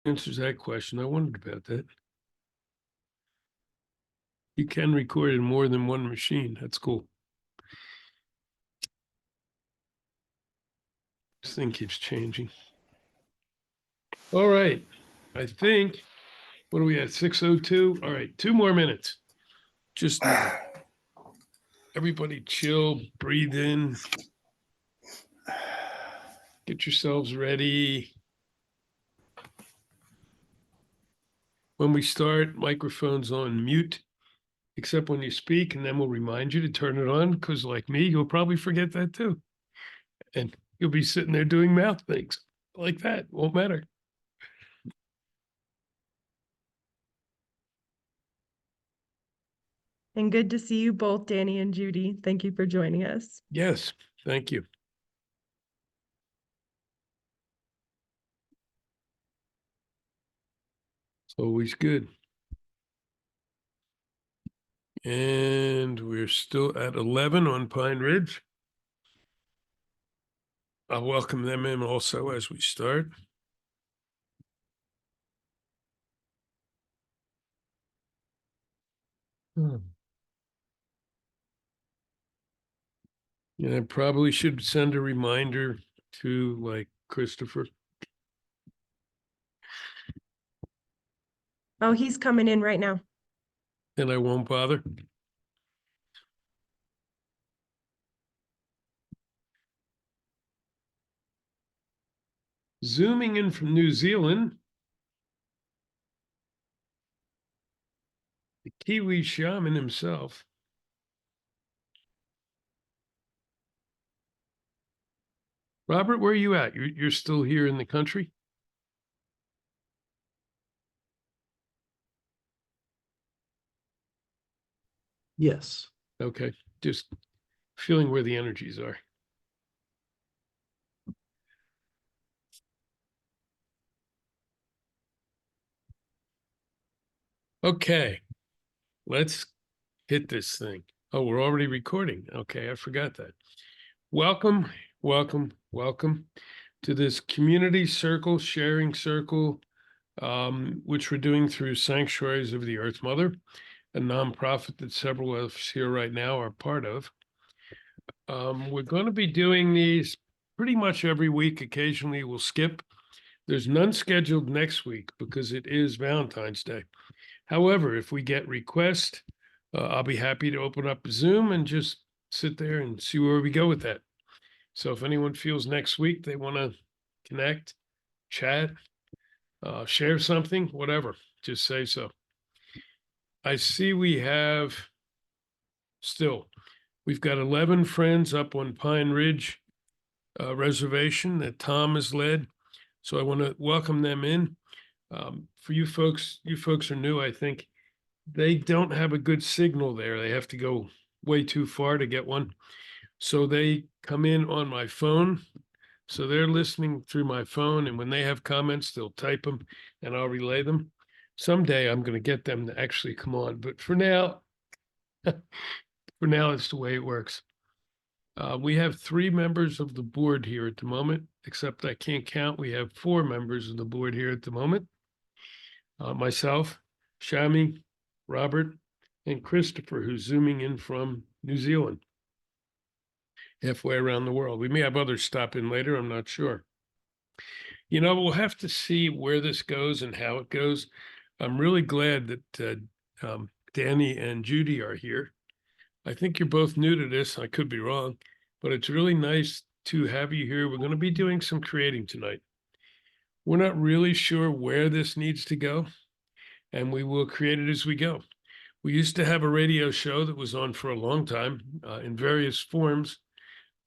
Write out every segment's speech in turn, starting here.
answers that question. I wondered about that. You can record in more than one machine. That's cool. This thing keeps changing. All right. I think, what are we at? 6:02? All right. 2 more minutes. Just everybody chill, breathe in, get yourselves ready. When we start, microphones on mute, except when you speak, and then we'll remind you to turn it on, because like me, you'll probably forget that too. And you'll be sitting there doing mouth things like that. Won't matter. And good to see you both, Danny and Judy. Thank you for joining us. Yes, thank you. It's always good. And we're still at 11 on Pine Ridge. I'll welcome them in also as we start. Yeah, I probably should send a reminder to like Christopher. Oh, he's coming in right now. And I won't bother. Zooming in from New Zealand, the Kiwi shaman himself. Robert, where are you at? You're still here in the country? Yes. Okay, just feeling where the energies are. Okay, let's hit this thing. Oh, we're already recording. Okay, I forgot that. Welcome, welcome, welcome to this community circle, sharing circle, which we're doing through Sanctuaries of the Earth Mother, a nonprofit that several of us here right now are part of. We're going to be doing these pretty much every week. Occasionally we'll skip. There's none scheduled next week because it is Valentine's Day. However, if we get requests, I'll be happy to open up Zoom and just sit there and see where we go with that. So if anyone feels next week they want to connect, chat, share something, whatever, just say so. I see we've got 11 friends up on Pine Ridge reservation that Tom has led. So I want to welcome them in. For you folks are new, I think. They don't have a good signal there. They have to go way too far to get one. So they come in on my phone. So they're listening through my phone. And when they have comments, they'll type them and I'll relay them. Someday I'm going to get them to actually come on. But for now, it's the way it works. We have 3 members of the board here at the moment, except I can't count. We have 4 members of the board here at the moment. Myself, Shami, Robert, and Christopher, who's zooming in from New Zealand, halfway around the world. We may have others stop in later, I'm not sure. We'll have to see where this goes and how it goes. I'm really glad that Danny and Judy are here. I think you're both new to this. I could be wrong, but it's really nice to have you here. We're going to be doing some creating tonight. We're not really sure where this needs to go, and we will create it as we go. We used to have a radio show that was on for a long time in various forms,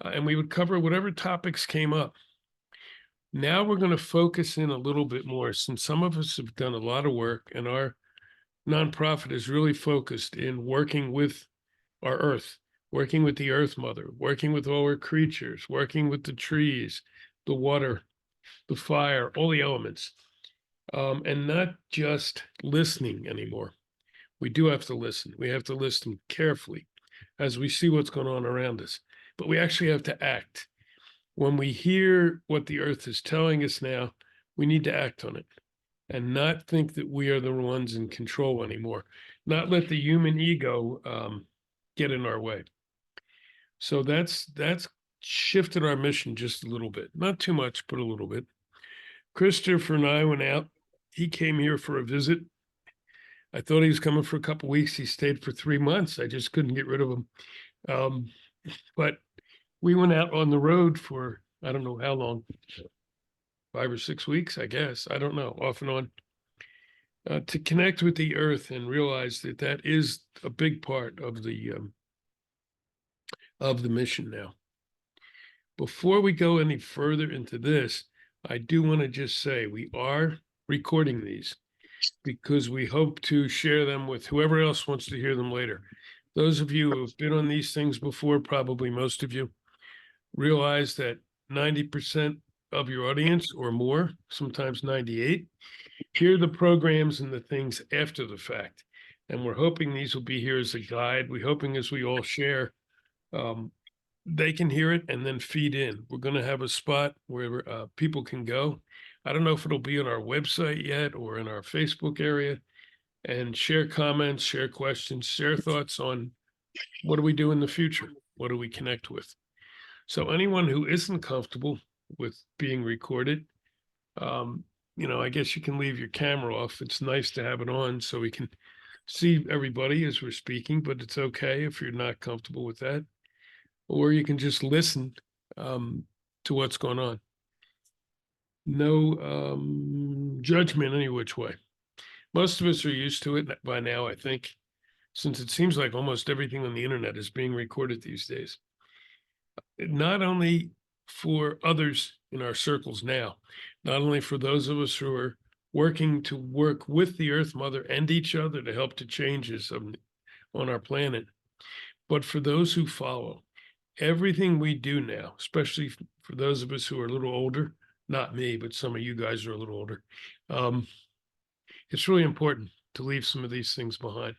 and we would cover whatever topics came up. Now we're going to focus in a little bit more, since some of us have done a lot of work, and our nonprofit is really focused in working with our Earth, working with the Earth Mother, working with all our creatures, working with the trees, the water, the fire, all the elements, and not just listening anymore. We do have to listen. We have to listen carefully as we see what's going on around us, but we actually have to act. When we hear what the Earth is telling us now, we need to act on it. and not think that we are the ones in control anymore. Not let the human ego get in our way. So that's shifted our mission just a little bit, not too much, but a little bit. Christopher and I went out. He came here for a visit. I thought he was coming for a couple weeks. He stayed for 3 months. I just couldn't get rid of him. Um, but we went out on the road for I don't know how long, 5 or 6 weeks, I guess. I don't know, off and on, to connect with the earth and realize that that is a big part of the mission now. Before we go any further into this, I do want to just say we are recording these because we hope to share them with whoever else wants to hear them later. Those of you who have been on these things before, probably most of you, realize that 90% of your audience or more, sometimes 98, hear the programs and the things after the fact. And we're hoping these will be here as a guide. We're hoping as we all share, they can hear it and then feed in. We're going to have a spot where people can go. I don't know if it'll be on our website yet or in our Facebook area, and share comments, share questions, share thoughts on what do we do in the future? What do we connect with? So anyone who isn't comfortable with being recorded, I guess you can leave your camera off. It's nice to have it on so we can see everybody as we're speaking, but it's okay if you're not comfortable with that. Or you can just listen to what's going on. No judgment any which way. Most of us are used to it by now, I think, since it seems like almost everything on the internet is being recorded these days. Not only for others in our circles now, not only for those of us who are working to work with the Earth Mother and each other to help to changes on our planet, but for those who follow. Everything we do now, especially for those of us who are a little older, not me, but some of you guys are a little older, it's really important to leave some of these things behind.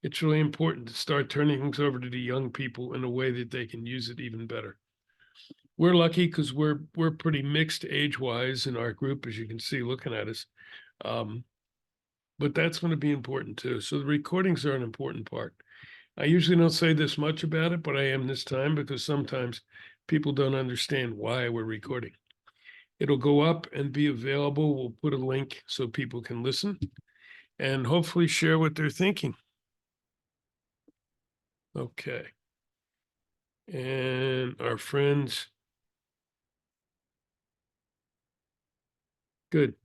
It's really important to start turning things over to the young people in a way that they can use it even better. We're lucky because we're pretty mixed age-wise in our group, as you can see looking at us. But that's going to be important too. So the recordings are an important part. I usually don't say this much about it, but I am this time because sometimes people don't understand why we're recording. It'll go up and be available. We'll put a link so people can listen and hopefully share what they're thinking. Okay. And our friends. Good.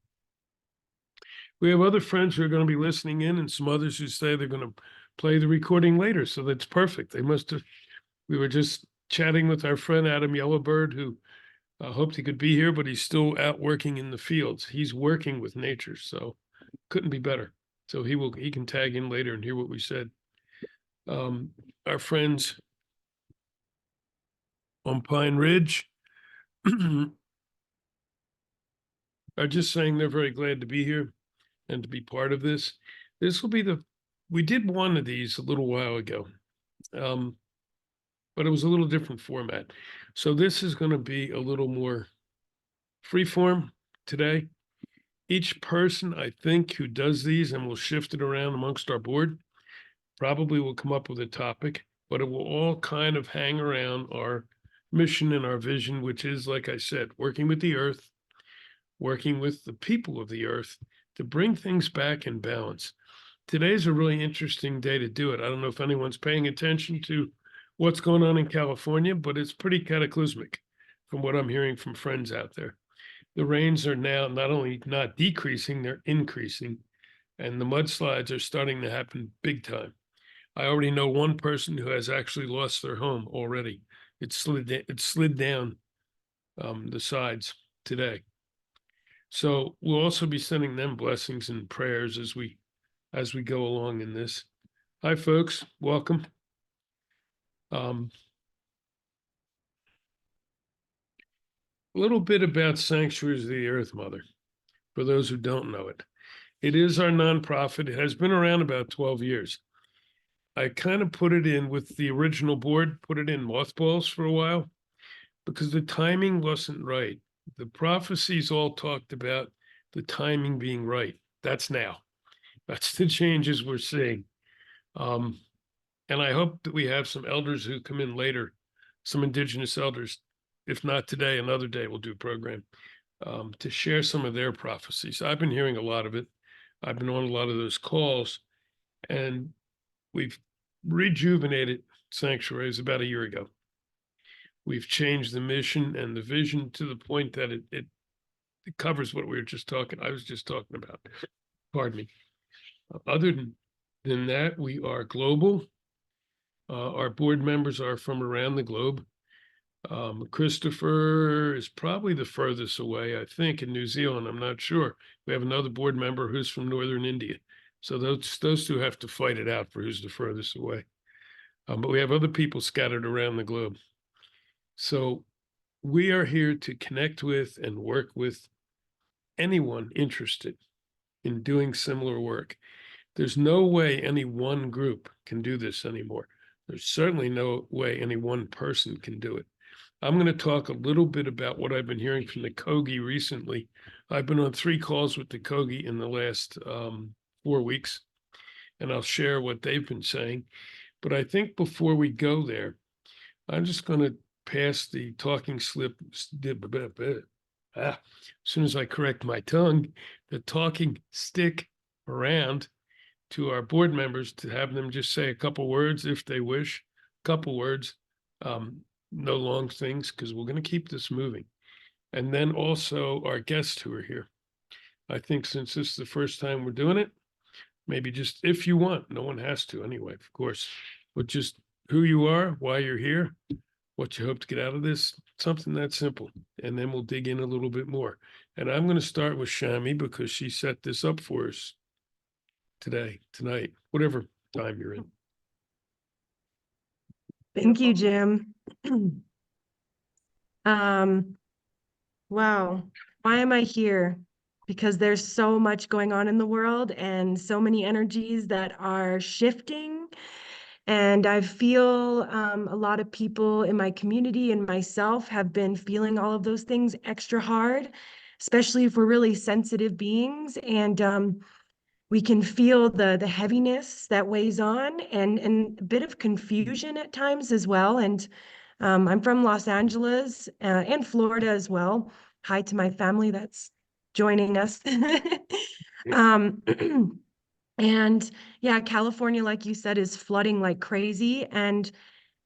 We have other friends who are going to be listening in and some others who say they're going to play the recording later. So that's perfect. We were just chatting with our friend Adam Yellowbird, who hoped he could be here, but he's still out working in the fields. He's working with nature, so couldn't be better. So he can tag in later and hear what we said. Our friends on Pine Ridge are just saying they're very glad to be here and to be part of this. This will be we did one of these a little while ago, but it was a little different format. So this is going to be a little more free form today. Each person, I think, who does these, and we'll shift it around amongst our board, probably will come up with a topic, but it will all kind of hang around our mission and our vision, which is, like I said, working with the earth, working with the people of the earth to bring things back in balance. Today's a really interesting day to do it. I don't know if anyone's paying attention to what's going on in California, but it's pretty cataclysmic from what I'm hearing from friends out there. The rains are now not only not decreasing, they're increasing, and the mudslides are starting to happen big time. I already know one person who has actually lost their home already. It slid down the sides today. So we'll also be sending them blessings and prayers as we go along in this. Hi, folks. Welcome. A little bit about Sanctuaries of the Earth Mother, for those who don't know it. It is our nonprofit. It has been around about 12 years. I kind of put it in with the original board, put it in mothballs for a while because the timing wasn't right. The prophecies all talked about the timing being right. That's now. That's the changes we're seeing. And I hope that we have some elders who come in later, some Indigenous elders, if not today, another day we'll do a program to share some of their prophecies. I've been hearing a lot of it. I've been on a lot of those calls, and we've rejuvenated sanctuaries about a year ago. We've changed the mission and the vision to the point that it covers what we were just talking. I was just talking about. Pardon me. Other than that, we are global. Our board members are from around the globe. Christopher is probably the furthest away, I think, in New Zealand. I'm not sure. We have another board member who's from Northern India. So those two have to fight it out for who's the furthest away. But we have other people scattered around the globe. So we are here to connect with and work with anyone interested in doing similar work. There's no way any one group can do this anymore. There's certainly no way any one person can do it. I'm going to talk a little bit about what I've been hearing from the Kogi recently. I've been on 3 calls with the Kogi in the last 4 weeks, and I'll share what they've been saying. But I think before we go there, I'm just going to pass the talking slip. As soon as I correct my tongue, the talking stick around to our board members to have them just say a couple words if they wish, couple words, no long things, because we're going to keep this moving. And then also our guests who are here. I think since this is the first time we're doing it, maybe just if you want, no one has to anyway, of course, but just who you are, why you're here, what you hope to get out of this, something that simple. And then we'll dig in a little bit more. And I'm going to start with Shami because she set this up for us tonight, whatever time you're in. Thank you, Jim. Wow. Why am I here? Because there's so much going on in the world and so many energies that are shifting. And I feel a lot of people in my community and myself have been feeling all of those things extra hard, especially if we're really sensitive beings. And we can feel the heaviness that weighs on and a bit of confusion at times as well. And I'm from Los Angeles and Florida as well. Hi to my family that's joining us. um, and yeah, California, like you said, is flooding like crazy. And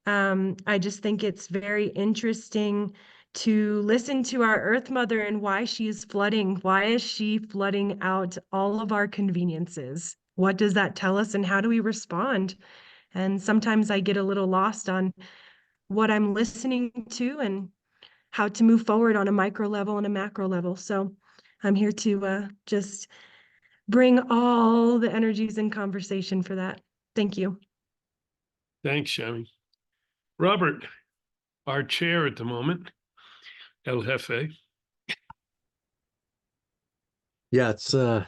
I just think it's very interesting to listen to our Earth Mother and why she is flooding. Why is she flooding out all of our conveniences? What does that tell us and how do we respond? And sometimes I get a little lost on what I'm listening to and how to move forward on a micro level and a macro level. So I'm here to just bring all the energies in conversation for that. Thank you. Thanks, Shami. Robert, our chair at the moment, El Jefe. Yeah, it's as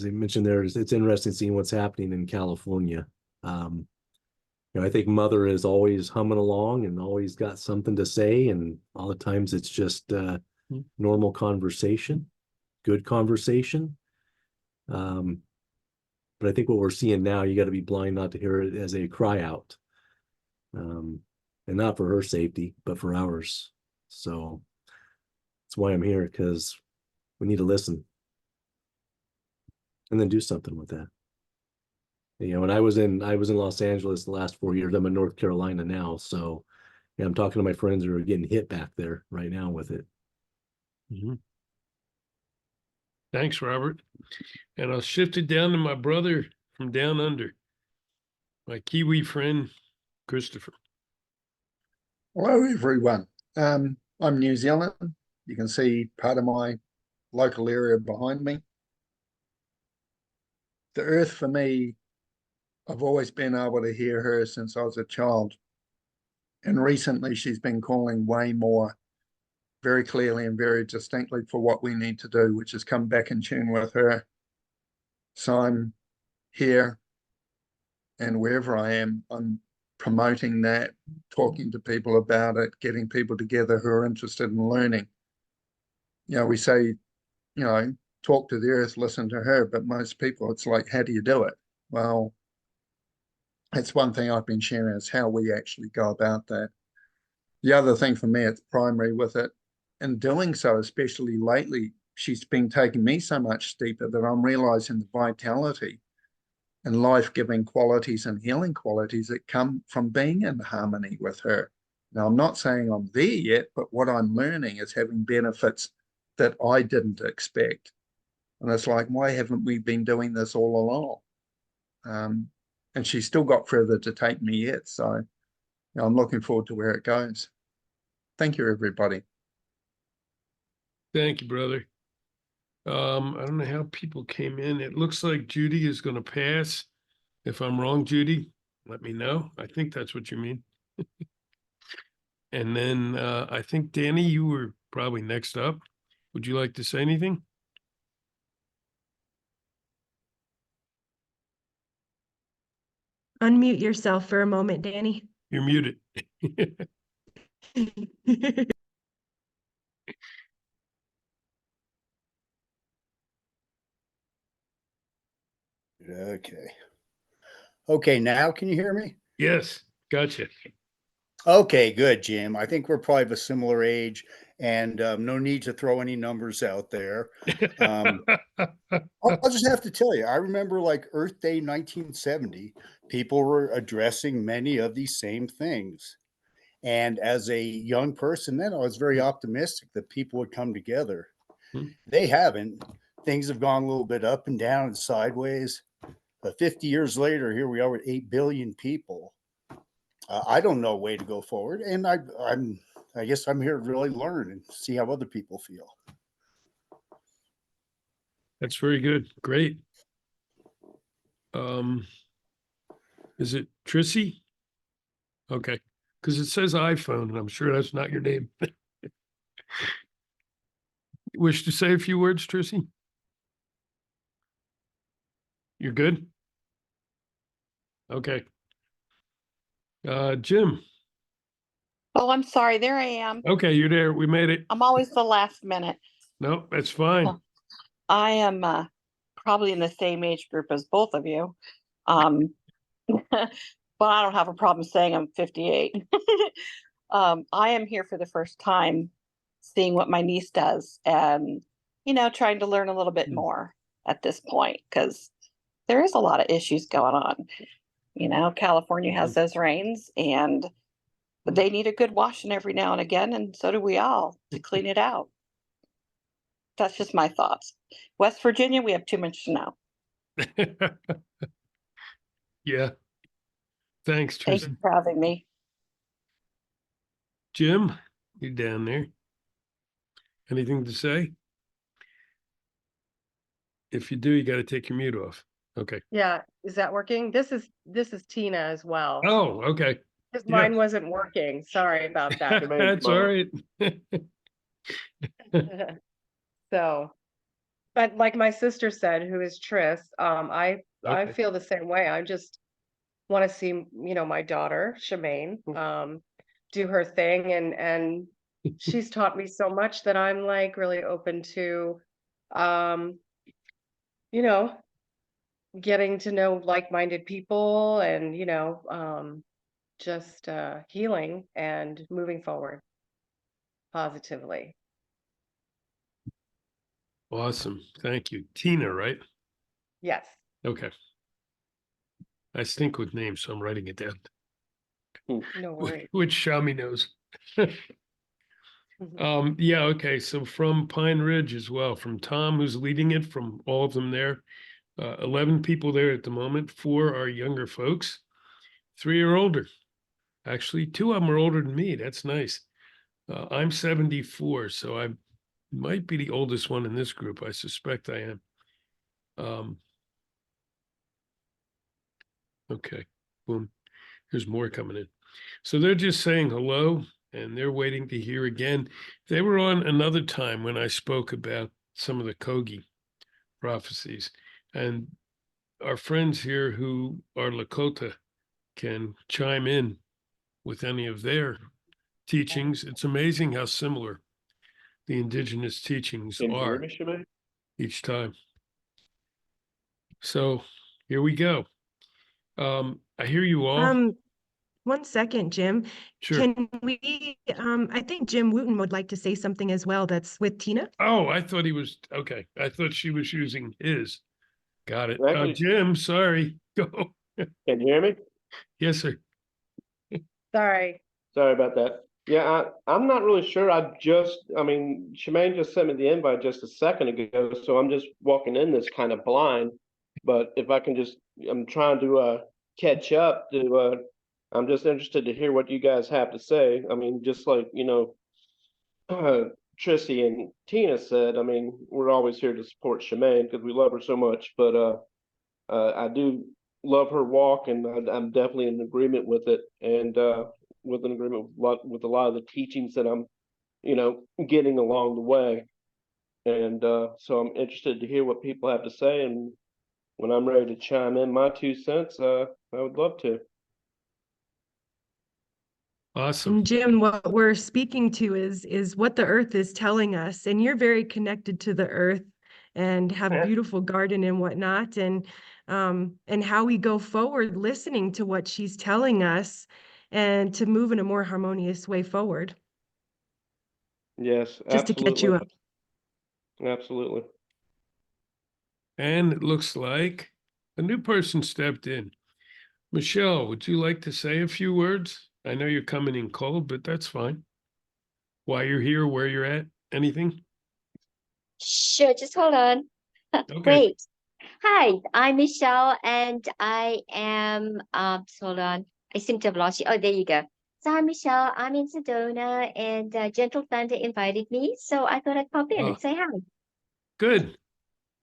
I mentioned there, it's interesting seeing what's happening in California. I think Mother is always humming along and always got something to say, and all the times it's just normal conversation, good conversation. But I think what we're seeing now, you got to be blind not to hear it as a cry out. And not for her safety, but for ours. So that's why I'm here, because we need to listen and then do something with that. When I was in Los Angeles the last 4 years, I'm in North Carolina now. So yeah, I'm talking to my friends who are getting hit back there right now with it. Mm-hmm. Thanks, Robert. And I'll shift it down to my brother from down under, my Kiwi friend, Christopher. Hello, everyone. I'm New Zealand. You can see part of my local area behind me. The earth for me, I've always been able to hear her since I was a child. And recently she's been calling way more very clearly and very distinctly for what we need to do, which is come back in tune with her. So I'm here, and wherever I am, I'm promoting that, talking to people about it, getting people together who are interested in learning. We say, talk to the earth, listen to her. But most people, it's like, how do you do it? Well, that's one thing I've been sharing is how we actually go about that. The other thing for me, it's primary with it. In doing so, especially lately, she's been taking me so much deeper that I'm realizing the vitality and life-giving qualities and healing qualities that come from being in harmony with her. Now, I'm not saying I'm there yet, but what I'm learning is having benefits that I didn't expect. And it's like, why haven't we been doing this all along? And she's still got further to take me yet. So I'm looking forward to where it goes. Thank you, everybody. Thank you, brother. I don't know how people came in. It looks like Judy is going to pass. If I'm wrong, Judy, let me know. I think that's what you mean. And then I think, Danny, you were probably next up. Would you like to say anything? Unmute yourself for a moment, Danny. You're muted. Okay. Okay, now can you hear me? Yes, gotcha. Okay, good, Jim. I think we're probably of a similar age, and no need to throw any numbers out there. I'll just have to tell you, I remember like Earth Day 1970, people were addressing many of these same things. And as a young person then, I was very optimistic that people would come together. Hmm. They haven't. Things have gone a little bit up and down and sideways. But 50 years later, here we are with 8 billion people. I don't know a way to go forward. And I guess I'm here to really learn and see how other people feel. That's very good. Great. Is it Trissy? Okay, because it says iPhone, and I'm sure that's not your name. Wish to say a few words, Trissy? You're good? Okay. Jim. Oh, I'm sorry. There I am. Okay, you're there. We made it. I'm always the last minute. No, that's fine. I am probably in the same age group as both of you. But I don't have a problem saying I'm 58. I am here for the first time seeing what my niece does and, trying to learn a little bit more at this point because there is a lot of issues going on. California has those rains and they need a good washing every now and again, and so do we all to clean it out. That's just my thoughts. West Virginia, we have too much snow. Yeah. Thanks, Thank Trissy. you for having me. Jim, you down there? Anything to say? If you do, you got to take your mute off. Okay. Yeah, is that working? This is Tina as well. Oh, okay. Because yeah. mine wasn't working. Sorry about that. That's all right. So, but like my sister said, who is Tris, I Okay. feel the same way. I just want to see, my daughter, Shemaine, do her thing, and she's taught me so much that I'm like really open to, you know, getting to know like-minded people and, just healing and moving forward positively. Awesome. Thank you. Tina, right? Yes. Okay. I stink with names, so I'm writing it down. No worries. Which Shami knows. Mhm. Yeah, okay. So from Pine Ridge as well, from Tom, who's leading it, from all of them there. 11 people there at the moment. 4 are younger folks. 3 are older. Actually, 2 of them are older than me. That's nice. I'm 74, so I might be the oldest one in this group. I suspect I am. Okay, boom. There's more coming in. So they're just saying hello and they're waiting to hear again. They were on another time when I spoke about some of the Kogi prophecies. And our friends here who are Lakota can chime in with any of their teachings. It's amazing how similar the indigenous teachings Can you hear are. me, Shemaine? each time. So here we go. I hear you all. 1 second, Jim. Sure. Can we, I think Jim Wooten would like to say something as well that's with Tina. Oh, I thought he was, okay. I thought she was using his. Got it. Actually- Jim, sorry. Go. Can you hear me? Yes, sir. Sorry. Sorry about that. Yeah, I'm not really sure. I mean, Shemaine just sent me the invite just a second ago, so I'm just walking in this kind of blind. But if I can I'm trying to catch up to, I'm just interested to hear what you guys have to say. I mean, just like, Trissy and Tina said, I mean, we're always here to support Shemaine because we love her so much. But I do love her walk, and I'm definitely in agreement with it, and with an agreement with a lot of the teachings that I'm, getting along the way. And so I'm interested to hear what people have to say, and when I'm ready to chime in my 2 cents, I would love to. Awesome. And Jim, what we're speaking to is what the earth is telling us. And you're very connected to the earth and have a Yeah. beautiful garden and whatnot. And how we go forward listening to what she's telling us and to move in a more harmonious way forward. Yes, Just to catch you up. Absolutely. And it looks like a new person stepped in. Michelle, would you like to say a few words? I know you're coming in cold, but that's fine. Why you're here, where you're at, anything? Sure, just hold on. Okay. Wait. Hi, I'm Michelle, and I am, just hold on. I seem to have lost you. Oh, there you go. So I'm Michelle. I'm in Sedona, and Gentle Thunder invited me, so I thought I'd pop in Oh. and say hi. Good.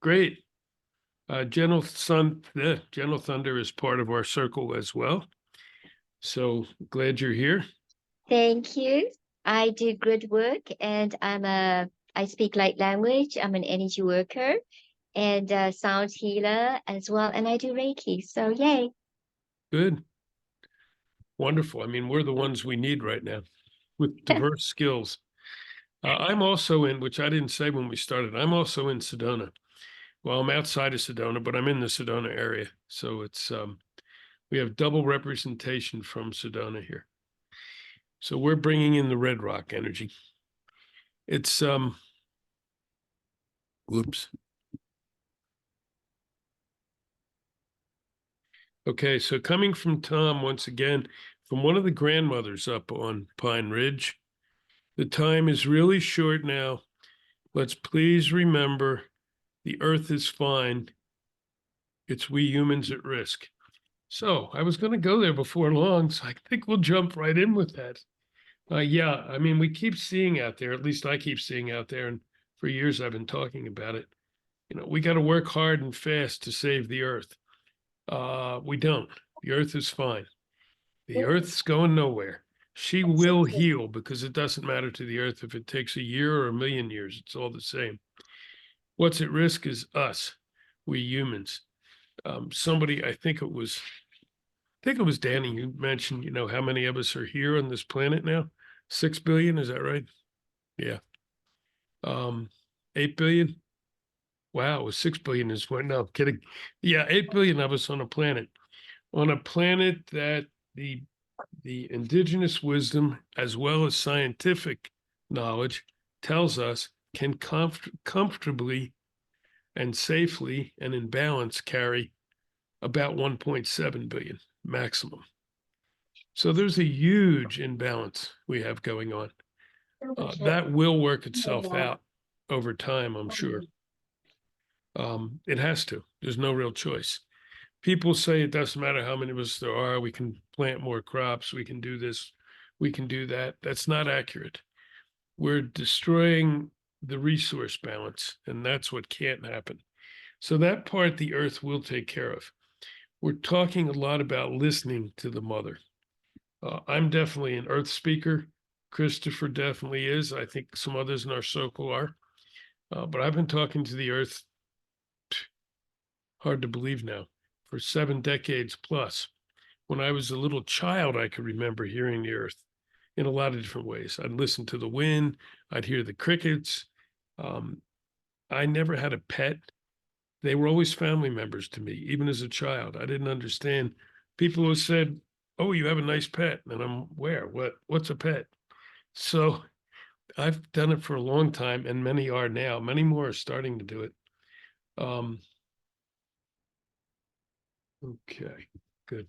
Great. Gentle Thunder is part of our circle as well. So glad you're here. Thank you. I do good work, and I speak light language. I'm an energy worker and a sound healer as well, and I do Reiki. So yay. Good. Wonderful. I mean, we're the ones we need right now with diverse skills. I'm also in, which I didn't say when we started, I'm also in Sedona. Well, I'm outside of Sedona, but I'm in the Sedona area. So it's, we have double representation from Sedona here. So we're bringing in the Red Rock energy. It's, whoops. Okay, so coming from Tom, once again, from one of the grandmothers up on Pine Ridge, the time is really short now. Let's please remember the earth is fine. It's we humans at risk. So I was going to go there before long, so I think we'll jump right in with that. Yeah, I mean, we keep seeing out there, at least I keep seeing out there, and for years I've been talking about it. We got to work hard and fast to save the earth. We don't. The earth is fine. The earth's going nowhere. She will heal because it doesn't matter to the earth if it takes a year or a million years. It's all the same. What's at risk is us, we humans. Somebody, I think it was Danny, you mentioned, how many of us are here on this planet now? 6 billion, is that right? Yeah. 8 billion? Wow, it was 6 billion is what? No, kidding. Yeah, 8 billion of us on a planet that the indigenous wisdom as well as scientific knowledge tells us can comfortably and safely and in balance carry about 1.7 billion maximum. So there's a huge imbalance we have going on. That will work itself out over time, I'm sure. It has to. There's no real choice. People say it doesn't matter how many of us there are. We can plant more crops. We can do this. We can do that. That's not accurate. We're destroying the resource balance, and that's what can't happen. So that part the earth will take care of. We're talking a lot about listening to the mother. I'm definitely an earth speaker. Christopher definitely is. I think some others in our circle are. But I've been talking to the earth, hard to believe now, for 7 decades plus. When I was a little child, I could remember hearing the earth in a lot of different ways. I'd listen to the wind, I'd hear the crickets. I never had a pet. They were always family members to me, even as a child. I didn't understand. People who said, "Oh, you have a nice pet," and I'm, "Where? What's a pet?" So I've done it for a long time, and many are now. Many more are starting to do it. Okay, good.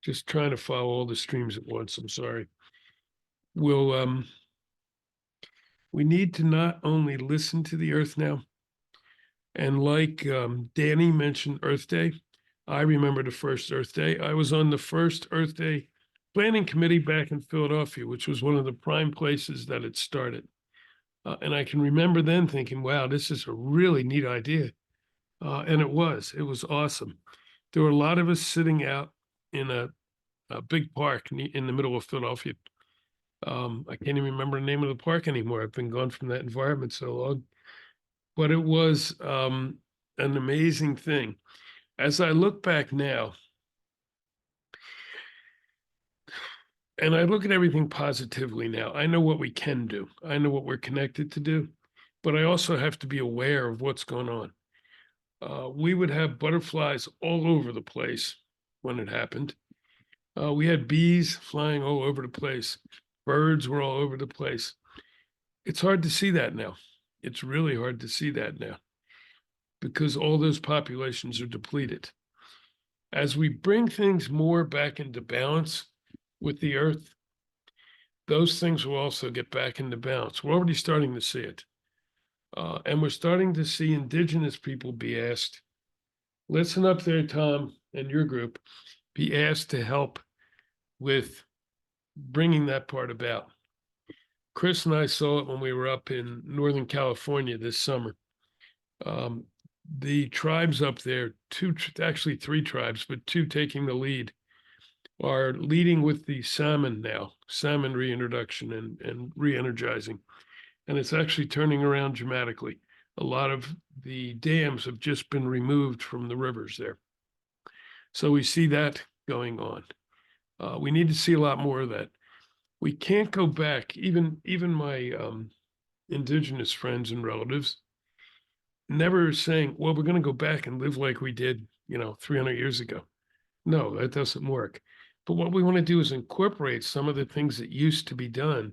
Just trying to follow all the streams at once. I'm sorry. We need to not only listen to the earth now, and like Danny mentioned Earth Day, I remember the first Earth Day. I was on the first Earth Day planning committee back in Philadelphia, which was one of the prime places that it started. And I can remember then thinking, wow, this is a really neat idea. And it was awesome. There were a lot of us sitting out in a big park in the middle of Philadelphia. I can't even remember the name of the park anymore. I've been gone from that environment so long. But it was an amazing thing. As I look back now, and I look at everything positively now, I know what we can do. I know what we're connected to do, but I also have to be aware of what's going on. We would have butterflies all over the place when it happened. We had bees flying all over the place. Birds were all over the place. It's hard to see that now. It's really hard to see that now because all those populations are depleted. As we bring things more back into balance with the earth, those things will also get back into balance. We're already starting to see it. And we're starting to see indigenous people be asked, listen up there, Tom, and your group, be asked to help with bringing that part about. Chris and I saw it when we were up in Northern California this summer. The tribes up there, actually three tribes, but two taking the lead, are leading with the salmon now, salmon reintroduction and re-energizing. And it's actually turning around dramatically. A lot of the dams have just been removed from the rivers there. So we see that going on. We need to see a lot more of that. We can't go back. Even my indigenous friends and relatives never saying, well, we're going to go back and live like we did, 300 years ago. No, that doesn't work. But what we want to do is incorporate some of the things that used to be done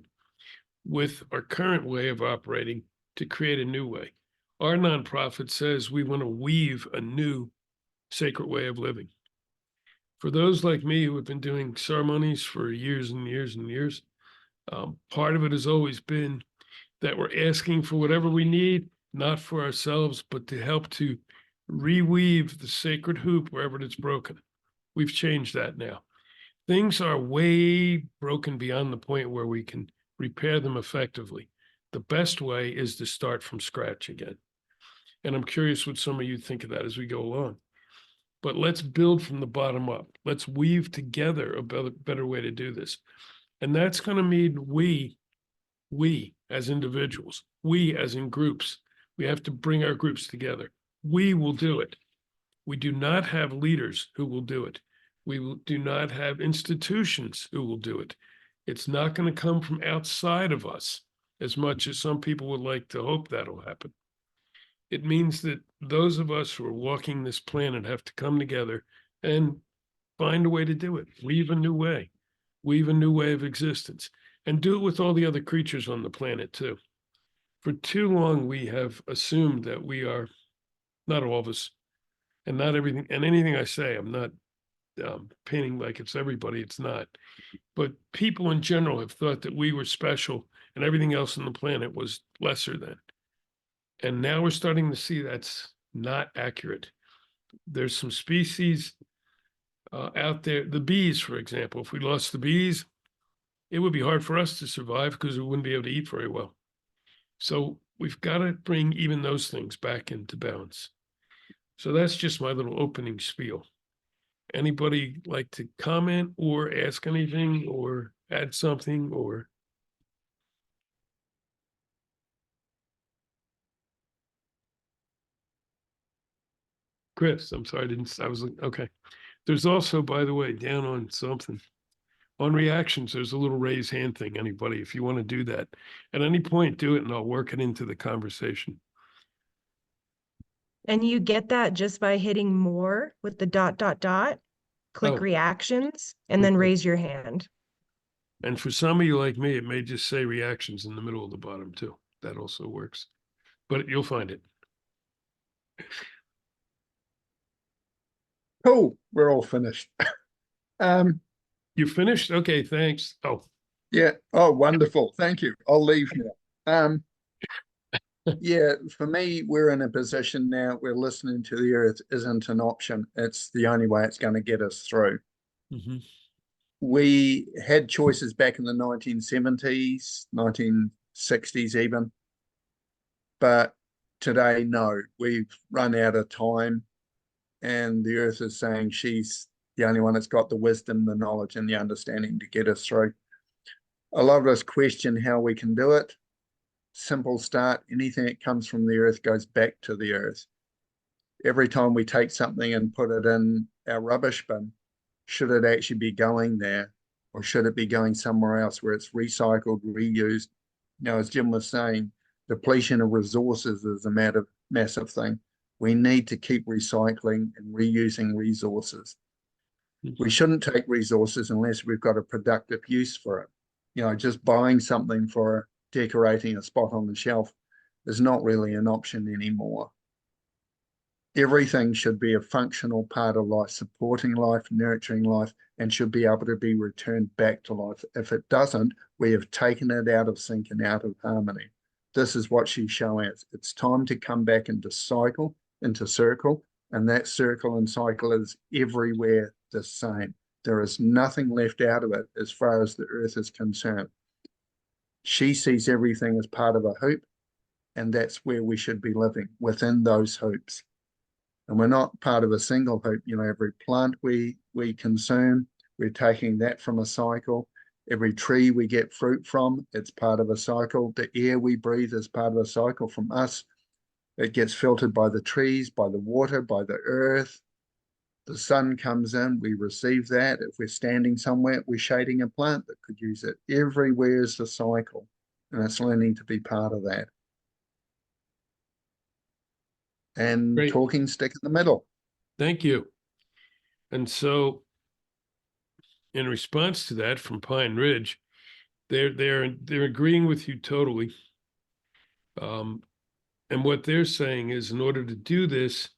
with our current way of operating to create a new way. Our nonprofit says we want to weave a new sacred way of living. For those like me who have been doing ceremonies for years and years and years, part of it has always been that we're asking for whatever we need, not for ourselves, but to help to reweave the sacred hoop wherever it's broken. We've changed that now. Things are way broken beyond the point where we can repair them effectively. The best way is to start from scratch again. And I'm curious what some of you think of that as we go along. But let's build from the bottom up. Let's weave together a better way to do this. And that's going to mean we as individuals, we as in groups, we have to bring our groups together. We will do it. We do not have leaders who will do it. We do not have institutions who will do it. It's not going to come from outside of us as much as some people would like to hope that'll happen. It means that those of us who are walking this planet have to come together and find a way to do it, weave a new way of existence, and do it with all the other creatures on the planet too. For too long, we have assumed that we are, not all of us, and not everything, and anything I say, I'm not painting like it's everybody, it's not. But people in general have thought that we were special and everything else on the planet was lesser than. And now we're starting to see that's not accurate. There's some species out there, the bees, for example. If we lost the bees, it would be hard for us to survive because we wouldn't be able to eat very well. So we've got to bring even those things back into balance. So that's just my little opening spiel. Anybody like to comment or ask anything or add something or? Chris, I'm sorry, I was like, okay. There's also, by the way, down on something On reactions, there's a little raise hand thing, anybody, if you want to do that. At any point, do it and I'll work it into the conversation. And you get that just by hitting more with the dot, dot, dot, click Oh. reactions, and then Okay. raise your hand. And for some of you like me, it may just say reactions in the middle of the bottom too. That also works, but you'll find it. Cool, we're all finished. You finished? Okay, thanks. Oh, Yeah. Oh, wonderful. Thank you. I'll leave now. Yeah, for me, we're in a position now where listening to the earth isn't an option. It's the only way it's going to get us through. mhm. We had choices back in the 1970s, 1960s even. But today, no, we've run out of time. And the earth is saying she's the only one that's got the wisdom, the knowledge, and the understanding to get us through. A lot of us question how we can do it. Simple start. Anything that comes from the earth goes back to the earth. Every time we take something and put it in our rubbish bin, should it actually be going there, or should it be going somewhere else where it's recycled, reused? You know, as Jim was saying, depletion of resources is a massive thing. We need to keep recycling and reusing resources. We shouldn't take resources unless we've got a productive use for it. You know, just buying something for decorating a spot on the shelf is not really an option anymore. Everything should be a functional part of life, supporting life, nurturing life, and should be able to be returned back to life. If it doesn't, we have taken it out of sync and out of harmony. This is what she's showing us. It's time to come back into cycle, into circle, and that circle and cycle is everywhere the same. There is nothing left out of it as far as the earth is concerned. She sees everything as part of a hoop, and that's where we should be living, within those hoops. And we're not part of a single hoop. You know, every plant we consume, we're taking that from a cycle. Every tree we get fruit from, it's part of a cycle. The air we breathe is part of a cycle from us. It gets filtered by the trees, by the water, by the earth. The sun comes in, we receive that. If we're standing somewhere, we're shading a plant that could use it. Everywhere is the cycle, and it's learning to be part of that. And Great. talking stick in the middle. Thank you. And so in response to that from Pine Ridge, they're agreeing with you totally. And what they're saying is in order to do this,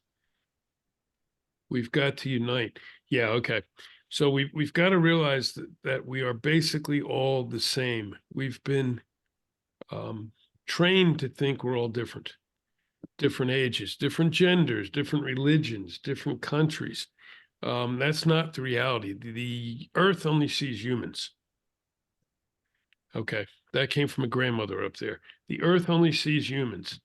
we've got to unite. Yeah, okay. So we've got to realize that we are basically all the same. We've been trained to think we're all different ages, different genders, different religions, different countries. That's not the reality. The earth only sees humans. Okay, that came from a grandmother up there. The earth only sees humans.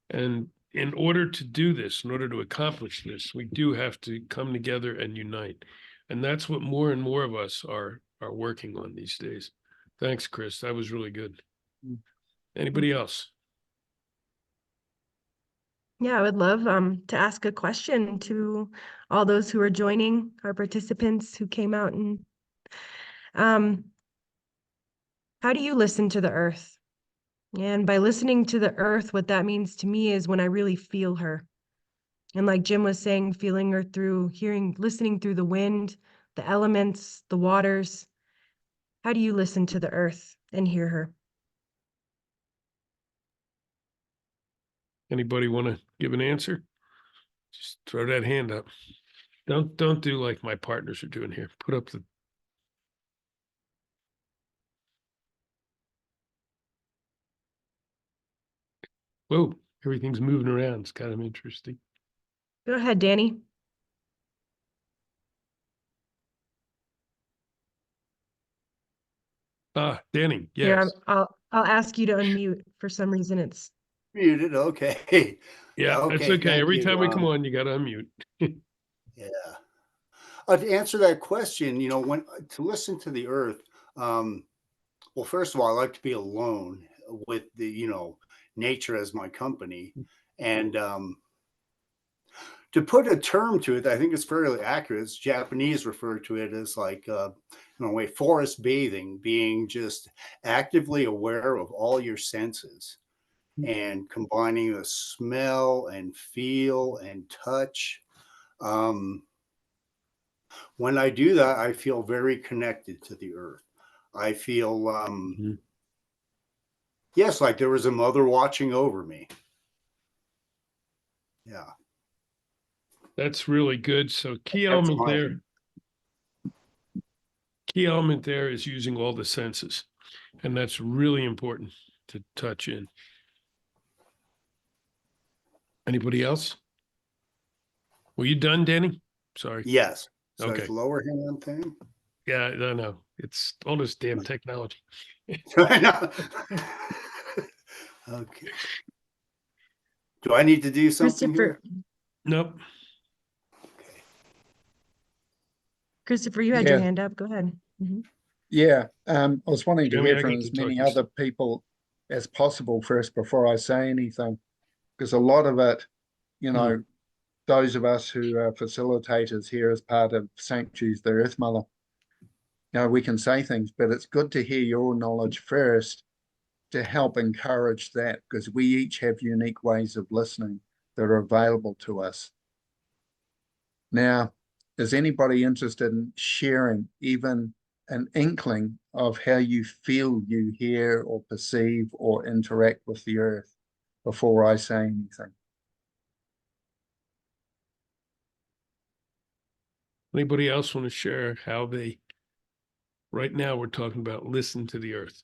And in order to do this, in order to accomplish this, we do have to come together and unite. And that's what more and more of us are working on these days. Thanks, Chris. That was really good. Anybody else? Yeah, I would love to ask a question to all those who are joining, our participants who came out, and how do you listen to the earth? And by listening to the earth, what that means to me is when I really feel her. And like Jim was saying, feeling her through listening through the wind, the elements, the waters. How do you listen to the earth and hear her? Anybody want to give an answer? Just throw that hand up. Don't do like my partners are doing here. Put up the. Whoa, everything's moving around. It's kind of interesting. Go ahead, Danny. Danny, Here, yes. I'll ask you to unmute. For some reason, it's Muted. Okay. Yeah, that's Okay. okay. Thank Every you. time we come on, you got to unmute. Yeah. To answer that question, you know, when to listen to the earth, well, first of all, I like to be alone with the, you know, nature as my company. And to put a term to it, I think it's fairly accurate. It's Japanese refer to it as like, in a way, forest bathing, being just actively aware of all your senses and combining the smell and feel and touch. When I do that, I feel very connected to the earth. I feel, yes, like there was a mother watching over me. Yeah. That's really good. So Key element there is using all the senses. And that's really important to touch in. Anybody else? Were you done, Danny? Sorry. Yes. So Okay. it's lower hand thing. Yeah, I know. It's all this damn technology. I know. Okay. Do I need to do something here? Nope. Christopher, you had your Yeah. hand up. Go ahead. Mhm. Yeah, I was wanting to Jeremy, hear I from got as to talk many to other people as possible first before I say anything, because a lot of it, you know, those of us who are facilitators here as part of Sanctuaries, the Earth Mother, you know, we can say things, but it's good to hear your knowledge first to help encourage that, because we each have unique ways of listening that are available to us. Now, is anybody interested in sharing even an inkling of how you feel you hear or perceive or interact with the earth before I say anything? Anybody else want to share how they, right now we're talking about listen to the earth.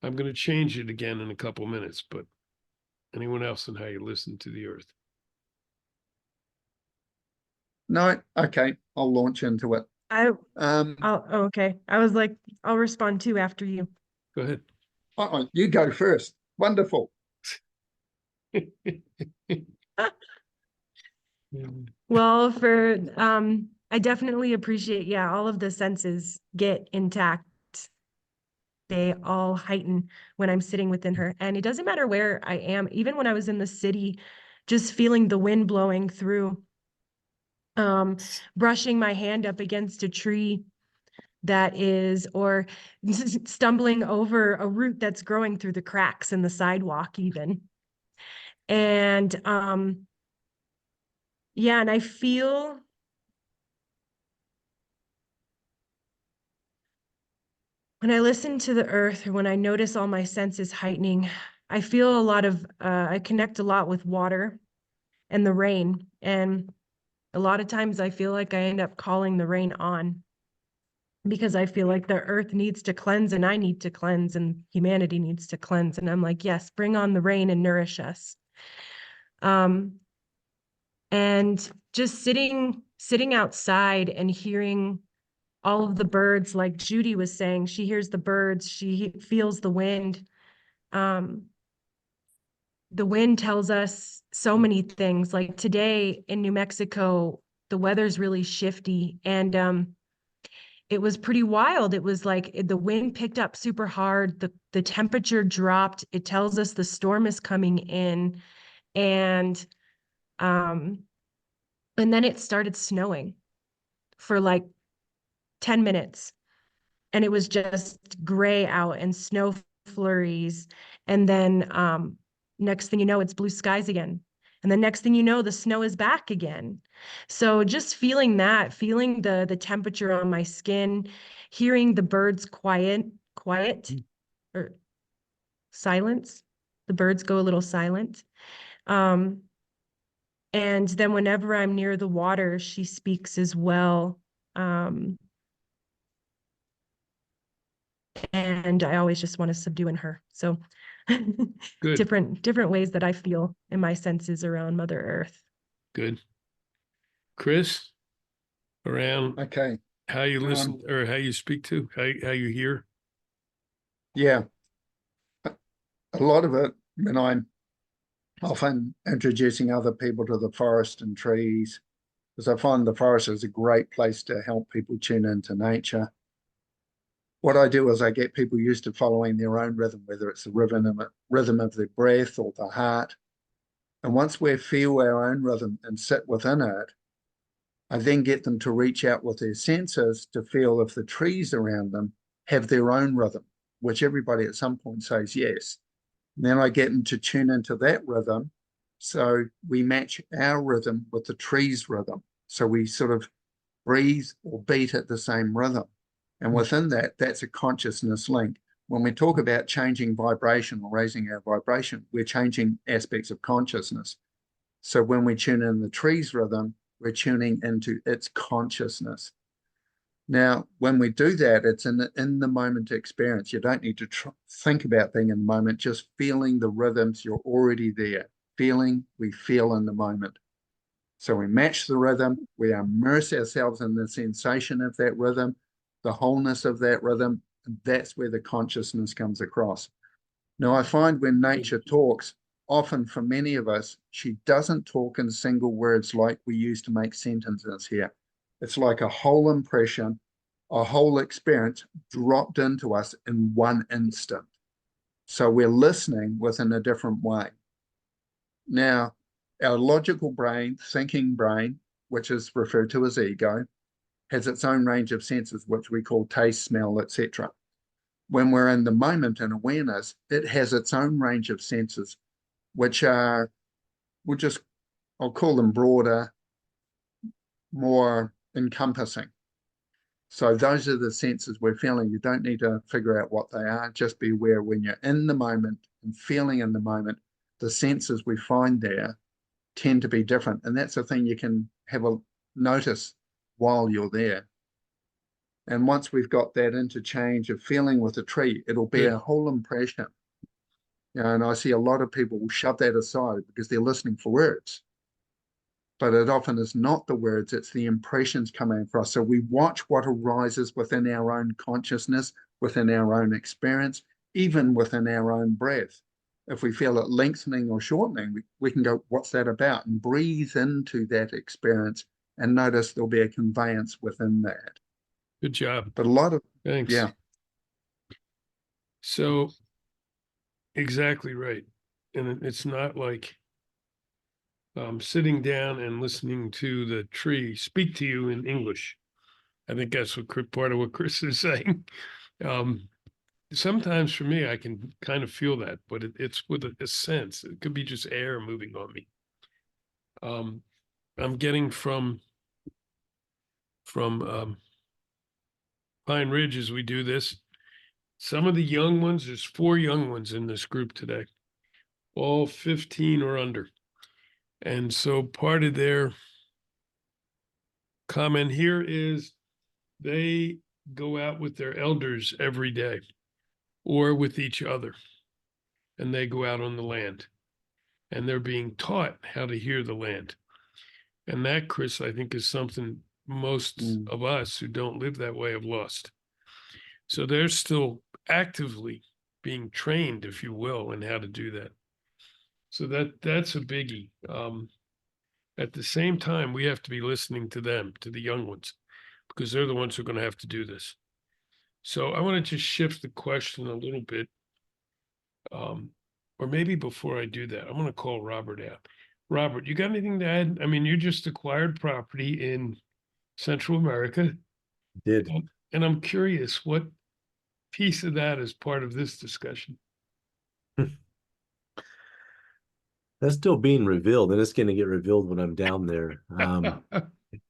I'm going to change it again in a couple minutes, but anyone else on how you listen to the earth? No? Okay, I'll launch into it. Okay. I was like, I'll respond too after you. Go ahead. You go first. Wonderful. Well, I definitely appreciate, yeah, all of the senses get intact. They all heighten when I'm sitting within her. And it doesn't matter where I am, even when I was in the city, just feeling the wind blowing through, brushing my hand up against a tree or stumbling over a root that's growing through the cracks in the sidewalk even. And yeah, and I feel when I listen to the earth or when I notice all my senses heightening, I feel I connect a lot with water and the rain. And a lot of times I feel like I end up calling the rain on because I feel like the earth needs to cleanse and I need to cleanse and humanity needs to cleanse. And I'm like, yes, bring on the rain and nourish us. And just sitting outside and hearing all of the birds, like Judy was saying, she hears the birds, she feels the wind. The wind tells us so many things. Like today in New Mexico, the weather's really shifty and it was pretty wild. It was like the wind picked up super hard, the temperature dropped. It tells us the storm is coming in, and um and then it started snowing for like 10 minutes. And it was just gray out and snow flurries. And then next thing you know, it's blue skies again. And the next thing you know, the snow is back again. So just feeling the temperature on my skin, hearing the birds quiet or silence. The birds go a little silent. And then whenever I'm near the water, she speaks as well. And I always just want to subdue in her. So Good. different ways that I feel in my senses around Mother Earth. Good. Chris, around Okay. how you listen or how you speak to, how you hear? Yeah. A lot of it when I'm often introducing other people to the forest and trees, because I find the forest is a great place to help people tune into nature. What I do is I get people used to following their own rhythm, whether it's the rhythm of their breath or the heart. And once we feel our own rhythm and sit within it, I then get them to reach out with their senses to feel if the trees around them have their own rhythm, which everybody at some point says yes. And then I get them to tune into that rhythm. So we match our rhythm with the tree's rhythm. So we sort of breathe or beat at the same rhythm. And within that, that's a consciousness link. When we talk about changing vibration or raising our vibration, we're changing aspects of consciousness. So when we tune in the tree's rhythm, we're tuning into its consciousness. Now, when we do that, it's in the moment experience. You don't need to think about being in the moment, just feeling the rhythms. You're already there. Feeling, we feel in the moment. So we match the rhythm, we immerse ourselves in the sensation of that rhythm, the wholeness of that rhythm, and that's where the consciousness comes across. Now, I find when nature talks, often for many of us, she doesn't talk in single words like we use to make sentences here. It's like a whole impression, a whole experience dropped into us in one instant. So we're listening within a different way. Now, our logical brain, thinking brain, which is referred to as ego, has its own range of senses, which we call taste, smell, etc. When we're in the moment and awareness, it has its own range of senses, which are, I'll call them broader, more encompassing. So those are the senses we're feeling. You don't need to figure out what they are. Just be aware when you're in the moment and feeling in the moment, the senses we find there tend to be different. And that's a thing you can have a notice while you're there. And once we've got that interchange of feeling with a tree, it'll be a whole impression. You know, and I see a lot of people will shove that aside because they're listening for words. But it often is not the words, it's the impressions coming across. So we watch what arises within our own consciousness, within our own experience, even within our own breath. If we feel it lengthening or shortening, we can go, what's that about? And breathe into that experience and notice there'll be a conveyance within that. Good job. But a lot of, Thanks. yeah. So exactly right. And it's not like sitting down and listening to the tree speak to you in English. I think that's part of what Chris is saying. Sometimes for me, I can kind of feel that, but it's with a sense. It could be just air moving on me. I'm getting from Pine Ridge as we do this. Some of the young ones, there's 4 young ones in this group today, all 15 or under. And so part of their comment here is they go out with their elders every day or with each other, and they go out on the land and they're being taught how to hear the land. And that, Chris, I think is something most of us who don't live that way have lost. So they're still actively being trained, if you will, in how to do that. So that's a biggie. At the same time, we have to be listening to them, to the young ones, because they're the ones who are going to have to do this. So I want to just shift the question a little bit. Or maybe before I do that, I'm going to call Robert out. Robert, you got anything to add? I mean, you just acquired property in Central America. Did. And I'm curious, what piece of that is part of this discussion? That's still being revealed, and it's going to get revealed when I'm down there.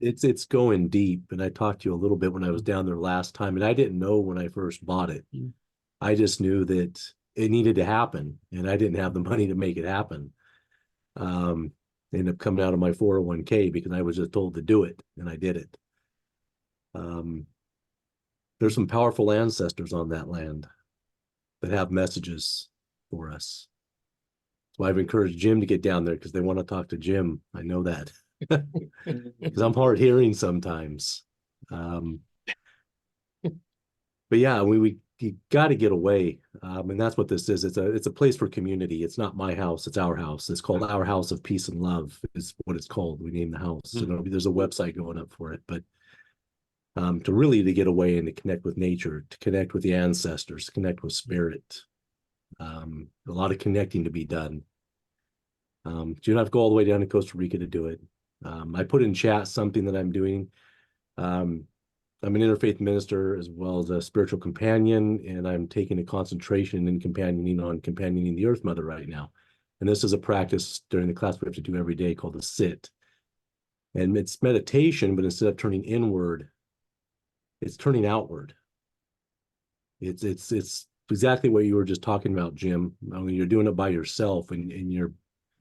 It's going deep, and I talked to you a little bit when I was down there last time, and I didn't know when I first bought it. I just knew that it needed to happen, and I didn't have the money to make it happen. Ended up coming out of my 401k because I was just told to do it, and I did it. There's some powerful ancestors on that land that have messages for us. So I've encouraged Jim to get down there because they want to talk to Jim. I know that because I'm hard hearing sometimes. But yeah, you got to get away, and that's what this is. It's a place for community. It's not my house; it's our house. It's called Our House of Peace and Love. Is what it's called. We named the house. So there's a website going up for it, but to get away and to connect with nature, to connect with the ancestors, to connect with spirit. A lot of connecting to be done. You don't have to go all the way down to Costa Rica to do it. I put in chat something that I'm doing. I'm an interfaith minister as well as a spiritual companion, and I'm taking a concentration in companioning the Earth Mother right now. And this is a practice during the class we have to do every day called the sit. And it's meditation, but instead of turning inward, it's turning outward. It's exactly what you were just talking about, Jim. I mean, you're doing it by yourself, and you're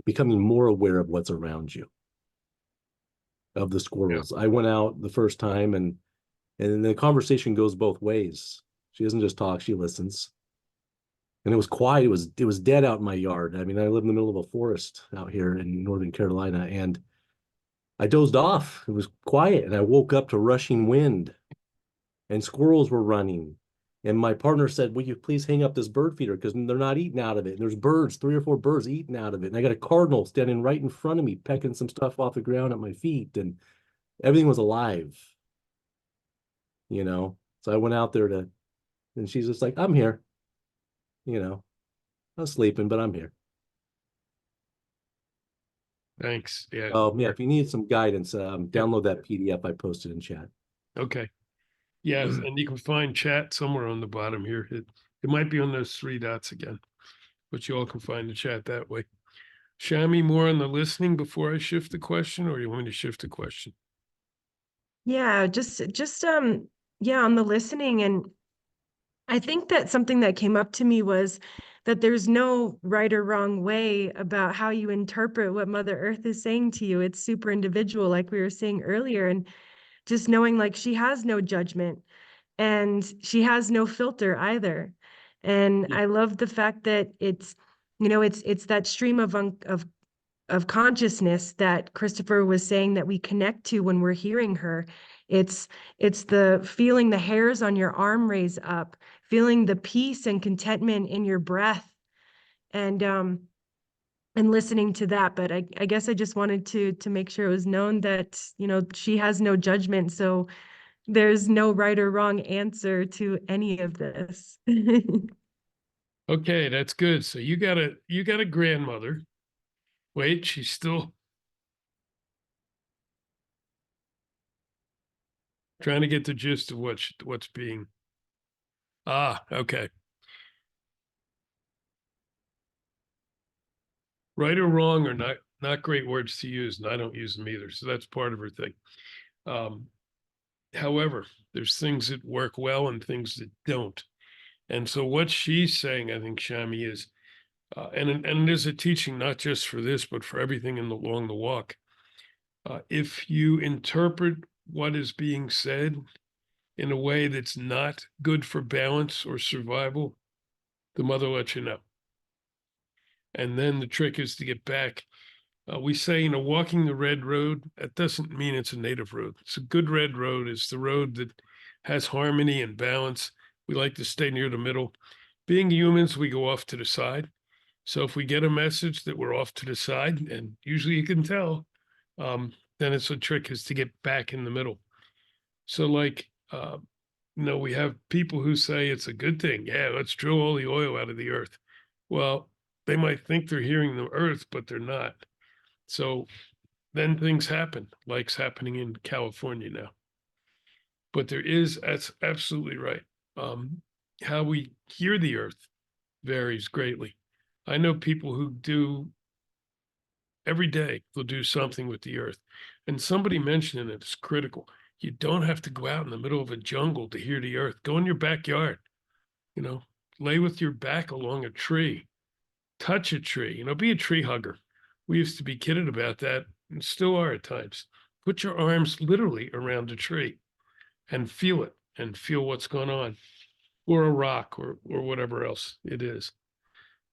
becoming more aware of what's around you, of the squirrels. I went out the first time, and the conversation goes both ways. She doesn't just talk; she listens. And it was quiet. It was dead out in my yard. I mean, I live in the middle of a forest out here in Northern Carolina, and I dozed off. It was quiet, and I woke up to rushing wind, and squirrels were running. And my partner said, "Will you please hang up this bird feeder because they're not eating out of it?" And there's birds, 3 or 4 birds eating out of it. And I got a cardinal standing right in front of me, pecking some stuff off the ground at my feet, and everything was alive, you know. So I went out there and she's just like, "I'm here," you know. I was sleeping, but I'm here. Thanks. Yeah. Yeah, if you need some guidance, download that PDF I posted in chat. Okay. Yes, and you can find chat somewhere on the bottom here. It might be on those 3 dots again, but you all can find the chat that way. Shami, more on the listening before I shift the question, or you want me to shift the question? Yeah, just yeah, on the listening. And I think that something that came up to me was that there's no right or wrong way about how you interpret what Mother Earth is saying to you. It's super individual, like we were saying earlier, and just knowing like she has no judgment and she has no filter either. And Yeah. I love the fact that it's that stream of consciousness that Christopher was saying that we connect to when we're hearing her. It's the feeling the hairs on your arm raise up, feeling the peace and contentment in your breath, and listening to that. But I guess I just wanted to make sure it was known that, she has no judgment. So there's no right or wrong answer to any of this. Okay, that's good. So you got a grandmother. Wait, she's still trying to get the gist of what's being. Okay. Right or wrong are not great words to use, and I don't use them either. So that's part of her thing. However, there's things that work well and things that don't. And so what she's saying, I think, Shami, is, and it is a teaching not just for this, but for everything along the walk. If you interpret what is being said in a way that's not good for balance or survival, the mother lets you know. And then the trick is to get back. We say, walking the red road, that doesn't mean it's a native road. It's a good red road. It's the road that has harmony and balance. We like to stay near the middle. Being humans, we go off to the side. So if we get a message that we're off to the side, and usually you can tell, then it's a trick is to get back in the middle. So we have people who say it's a good thing. Yeah, let's drill all the oil out of the earth. Well, they might think they're hearing the earth, but they're not. So then things happen, like's happening in California now. But that's absolutely right. How we hear the earth varies greatly. I know people who do every day, they'll do something with the earth. And somebody mentioned it's critical. You don't have to go out in the middle of a jungle to hear the earth. Go in your backyard, lay with your back along a tree, touch a tree, be a tree hugger. We used to be kidded about that and still are at times. Put your arms literally around a tree and feel it and feel what's going on, or a rock or whatever else it is.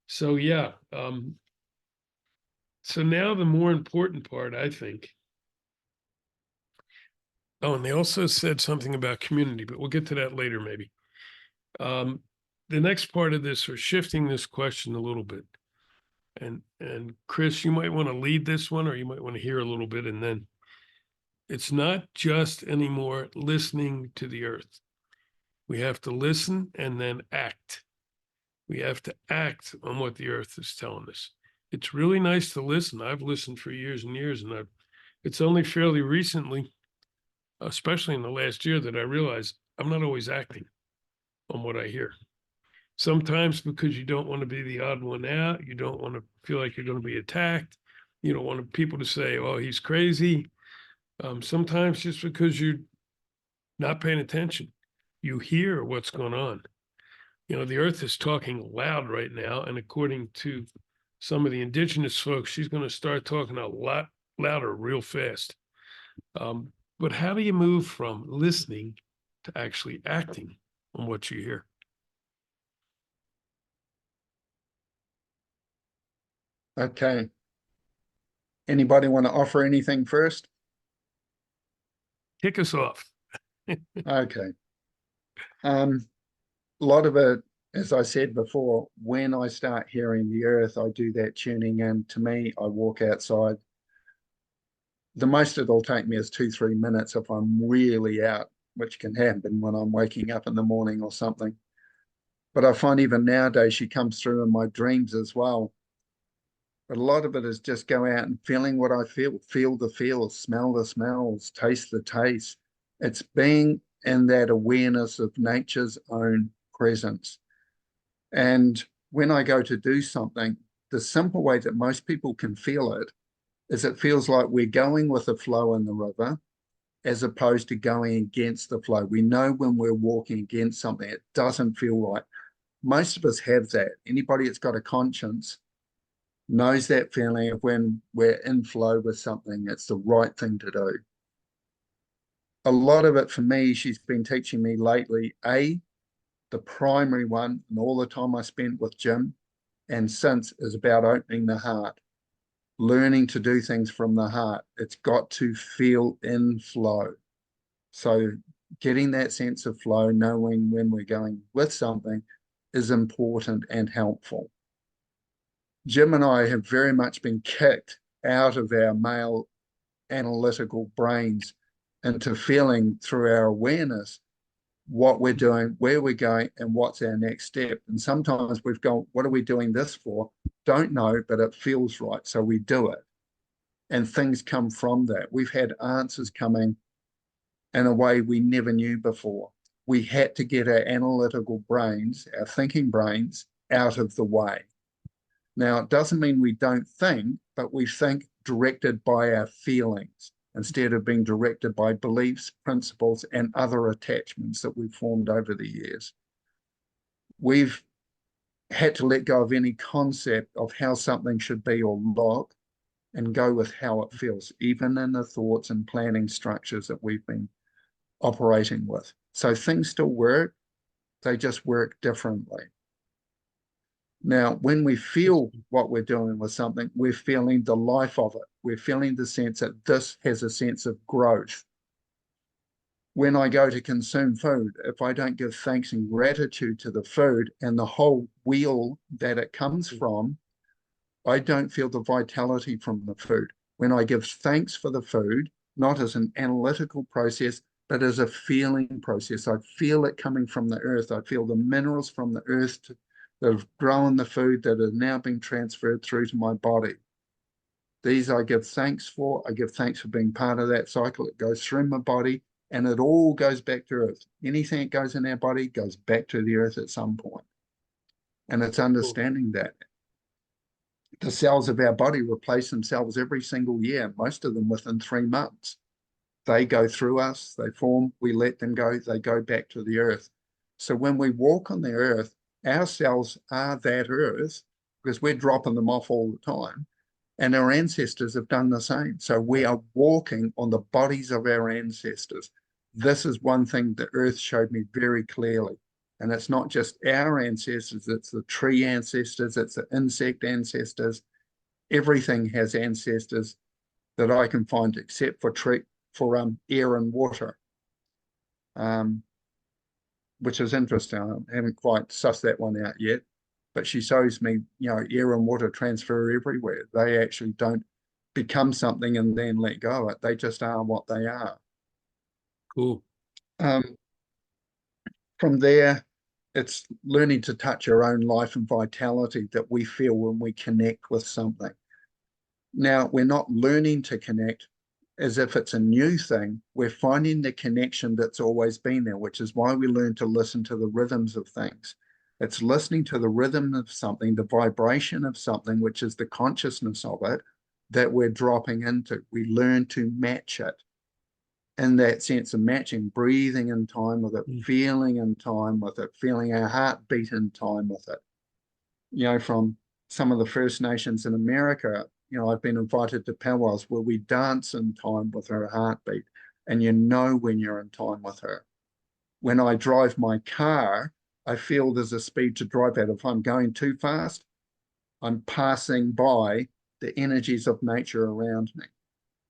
So yeah. So now the more important part, I think. Oh, and they also said something about community, but we'll get to that later, maybe. The next part of this, or shifting this question a little bit. And Chris, you might want to lead this one, or you might want to hear a little bit, and then it's not just anymore listening to the earth. We have to listen and then act. We have to act on what the earth is telling us. it's really nice to listen. I've listened for years and years, and it's only fairly recently, especially in the last year, that I realized I'm not always acting on what I hear. Sometimes because you don't want to be the odd one out, you don't want to feel like you're going to be attacked. You don't want people to say, "Oh, he's crazy." Sometimes just because you're not paying attention, you hear what's going on. The earth is talking loud right now. And according to some of the indigenous folks, she's going to start talking a lot louder real fast. But how do you move from listening to actually acting on what you hear? Okay. Anybody want to offer anything first? Kick us off. Okay. A lot of it, as I said before, when I start hearing the earth, I do that tuning in. To me, I walk outside. The most it'll take me is 2-3 minutes if I'm really out, which can happen when I'm waking up in the morning or something. But I find even nowadays she comes through in my dreams as well. But a lot of it is just go out and feeling what I feel the feels, smell the smells, taste the taste. It's being in that awareness of nature's own presence. And when I go to do something, the simple way that most people can feel it is it feels like we're going with the flow in the river as opposed to going against the flow. We know when we're walking against something, it doesn't feel right. Most of us have that. Anybody that's got a conscience knows that feeling of when we're in flow with something, it's the right thing to do. A lot of it for me, she's been teaching me lately, the primary one, and all the time I spent with Jim and since, is about opening the heart, learning to do things from the heart. It's got to feel in flow. So getting that sense of flow, knowing when we're going with something, is important and helpful. Jim and I have very much been kicked out of our male analytical brains into feeling through our awareness what we're doing, where we're going, and what's our next step. And sometimes we've gone, what are we doing this for? Don't know, but it feels right. So we do it. And things come from that. We've had answers coming in a way we never knew before. We had to get our analytical brains, our thinking brains, out of the way. Now, it doesn't mean we don't think, but we think directed by our feelings instead of being directed by beliefs, principles, and other attachments that we've formed over the years. We've had to let go of any concept of how something should be or look and go with how it feels, even in the thoughts and planning structures that we've been operating with. So things still work, they just work differently. Now, when we feel what we're doing with something, we're feeling the life of it. We're feeling the sense that this has a sense of growth. When I go to consume food, if I don't give thanks and gratitude to the food and the whole wheel that it comes from, I don't feel the vitality from the food. When I give thanks for the food, not as an analytical process, but as a feeling process, I feel it coming from the earth. I feel the minerals from the earth that have grown the food that are now being transferred through to my body. These I give thanks for. I give thanks for being part of that cycle. It goes through my body and it all goes back to earth. Anything that goes in our body goes back to the earth at some point. And it's understanding that. The cells of our body replace themselves every single year, most of them within 3 months. They go through us, they form, we let them go, they go back to the earth. So when we walk on the earth, our cells are that earth because we're dropping them off all the time. And our ancestors have done the same. So we are walking on the bodies of our ancestors. This is one thing the earth showed me very clearly. And it's not just our ancestors, it's the tree ancestors, it's the insect ancestors. Everything has ancestors that I can find except for air and water, which is interesting. I haven't quite sussed that one out yet, but she shows me, air and water transfer everywhere. They actually don't become something and then let go of it. They just are what they are. Cool. From there, it's learning to touch our own life and vitality that we feel when we connect with something. Now, we're not learning to connect as if it's a new thing. We're finding the connection that's always been there, which is why we learn to listen to the rhythms of things. It's listening to the rhythm of something, the vibration of something, which is the consciousness of it, that we're dropping into. We learn to match it in that sense of matching, breathing in time with it, feeling in time with it, feeling our heartbeat in time with it. You know, from some of the First Nations in America, you know, I've been invited to powwows where we dance in time with her heartbeat, and you know when you're in time with her. When I drive my car, I feel there's a speed to drive at. If I'm going too fast, I'm passing by the energies of nature around me.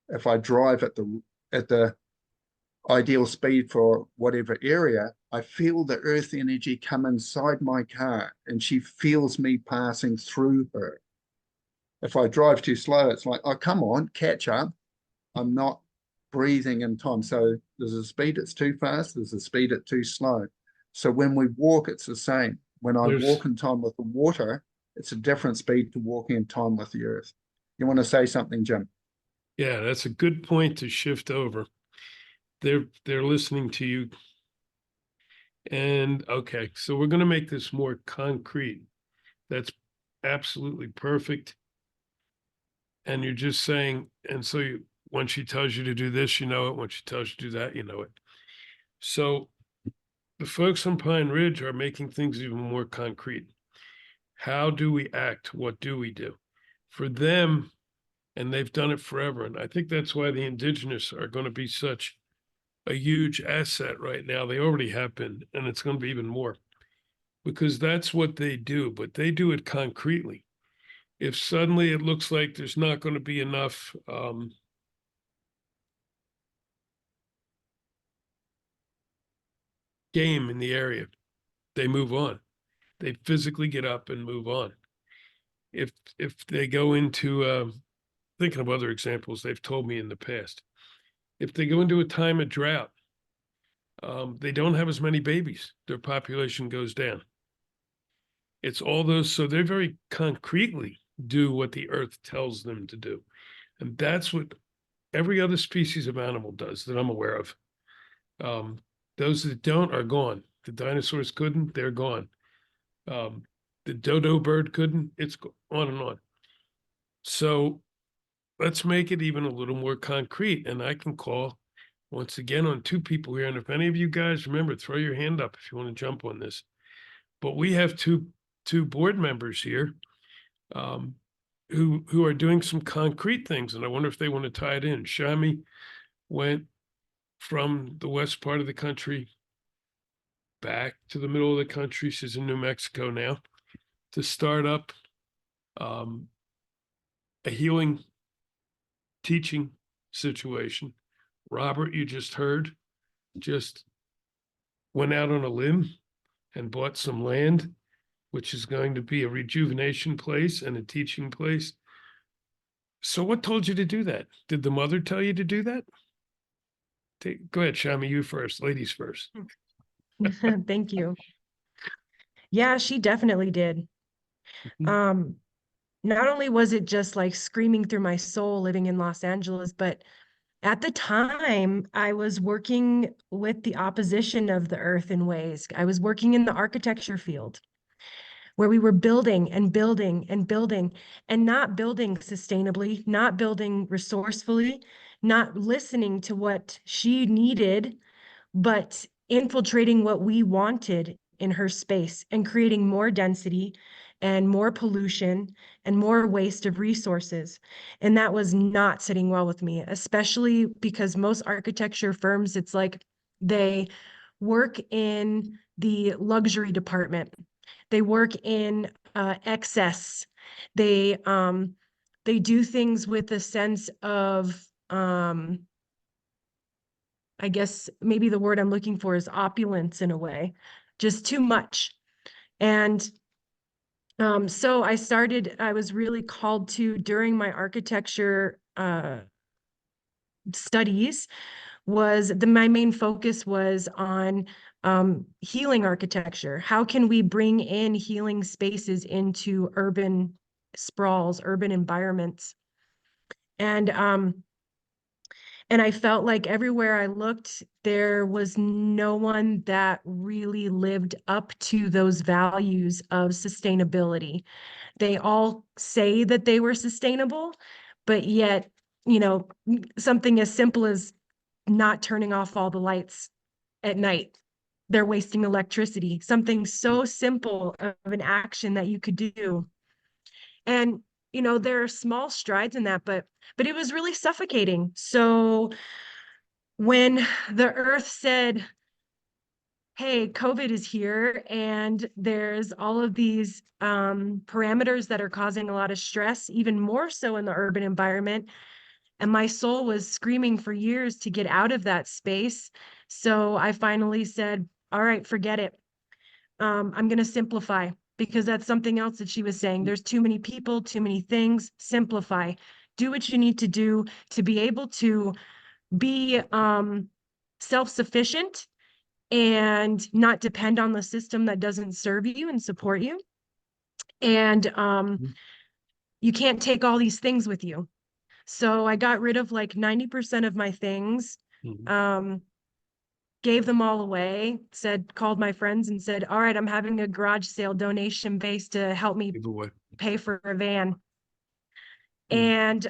If I drive at the ideal speed for whatever area, I feel the earth energy come inside my car and she feels me passing through her. If I drive too slow, it's like, oh, come on, catch up. I'm not breathing in time. So there's a speed that's too fast, there's a speed that's too slow. So when we walk, it's the same. When I walk in time with the water, it's a different speed to walking in time with the earth. You want to say something, Jim? Yeah, that's a good point to shift over. They're listening to you. And okay, so we're going to make this more concrete. That's absolutely perfect. And you're just saying, and so when she tells you to do this, you know it. When she tells you to do that, you know it. So the folks on Pine Ridge are making things even more concrete. How do we act? What do we do? For them, and they've done it forever. And I think that's why the indigenous are going to be such a huge asset right now. They already have been, and it's going to be even more because that's what they do, but they do it concretely. If suddenly it looks like there's not going to be enough game in the area, they move on. They physically get up and move on. If they go into thinking of other examples they've told me in the past, if they go into a time of drought, they don't have as many babies. Their population goes down. It's all those, so they very concretely do what the earth tells them to do. And that's what every other species of animal does that I'm aware of. Those that don't are gone. The dinosaurs couldn't, they're gone. The dodo bird couldn't, it's on and on. So let's make it even a little more concrete. And I can call once again on two people here. And if any of you guys remember, throw your hand up if you want to jump on this. But we have two board members here who are doing some concrete things. And I wonder if they want to tie it in. Shami went from the west part of the country back to the middle of the country. She's in New Mexico now to start up a healing teaching situation. Robert, you just heard, just went out on a limb and bought some land, which is going to be a rejuvenation place and a teaching place. So what told you to do that? Did the mother tell you to do that? Go ahead, Shami, you first, ladies first. Thank you. Yeah, she definitely did. Not only was it just like screaming through my soul living in Los Angeles, but at the time I was working with the opposition of the earth in ways. I was working in the architecture field where we were building and building and building and not building sustainably, not building resourcefully, not listening to what she needed, but infiltrating what we wanted in her space and creating more density and more pollution and more waste of resources. And that was not sitting well with me, especially because most architecture firms, it's like they work in the luxury department. They work in excess. They do things with a sense of I guess maybe the word I'm looking for is opulence in a way, just too much. And so I was really called to during my architecture studies my main focus was on healing architecture. How can we bring in healing spaces into urban sprawls, urban environments? And I felt like everywhere I looked, there was no one that really lived up to those values of sustainability. They all say that they were sustainable, but yet, something as simple as not turning off all the lights at night. They're wasting electricity, something so simple of an action that you could do. And, there are small strides in that, but it was really suffocating. So when the earth said, hey, COVID is here, and there's all of these parameters that are causing a lot of stress, even more so in the urban environment. And my soul was screaming for years to get out of that space. So I finally said, all right, forget it. I'm going to simplify, because that's something else that she was saying. There's too many people, too many things. Simplify. Do what you need to do to be able to be self-sufficient and not depend on the system that doesn't serve you and support you. And you can't take all these things with you. So I got rid of like 90% of my things, gave them all away, called my friends and said, all right, I'm having a garage sale donation base to help me pay for a van. And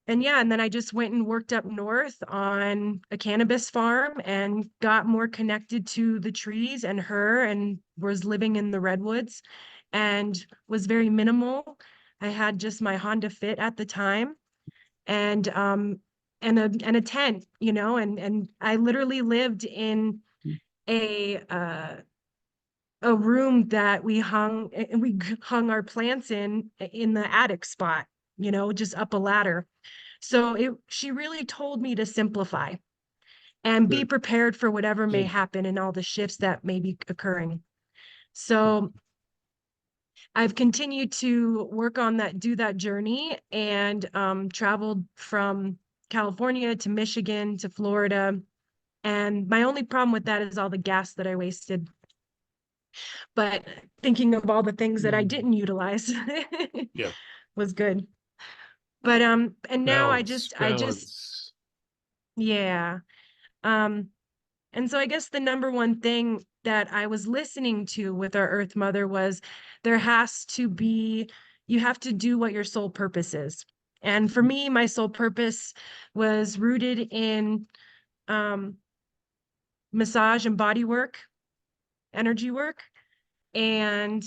yeah, and then I just went and worked up north on a cannabis farm and got more connected to the trees and her, and was living in the redwoods and was very minimal. I had just my Honda Fit at the time, and a tent, and I literally lived in a room that we hung our plants in the attic spot, just up a ladder. So she really told me to simplify and be prepared for whatever may happen and all the shifts that may be occurring. So I've continued to work on that, do that journey, and traveled from California to Michigan to Florida. And my only problem with that is all the gas that I wasted. But thinking of all the things that I didn't utilize was good. But and now Balance. Yeah. And so I guess the number one thing that I was listening to with our Earth Mother was you have to do what your soul purpose is. And for me, my soul purpose was rooted in massage and body work, energy work, and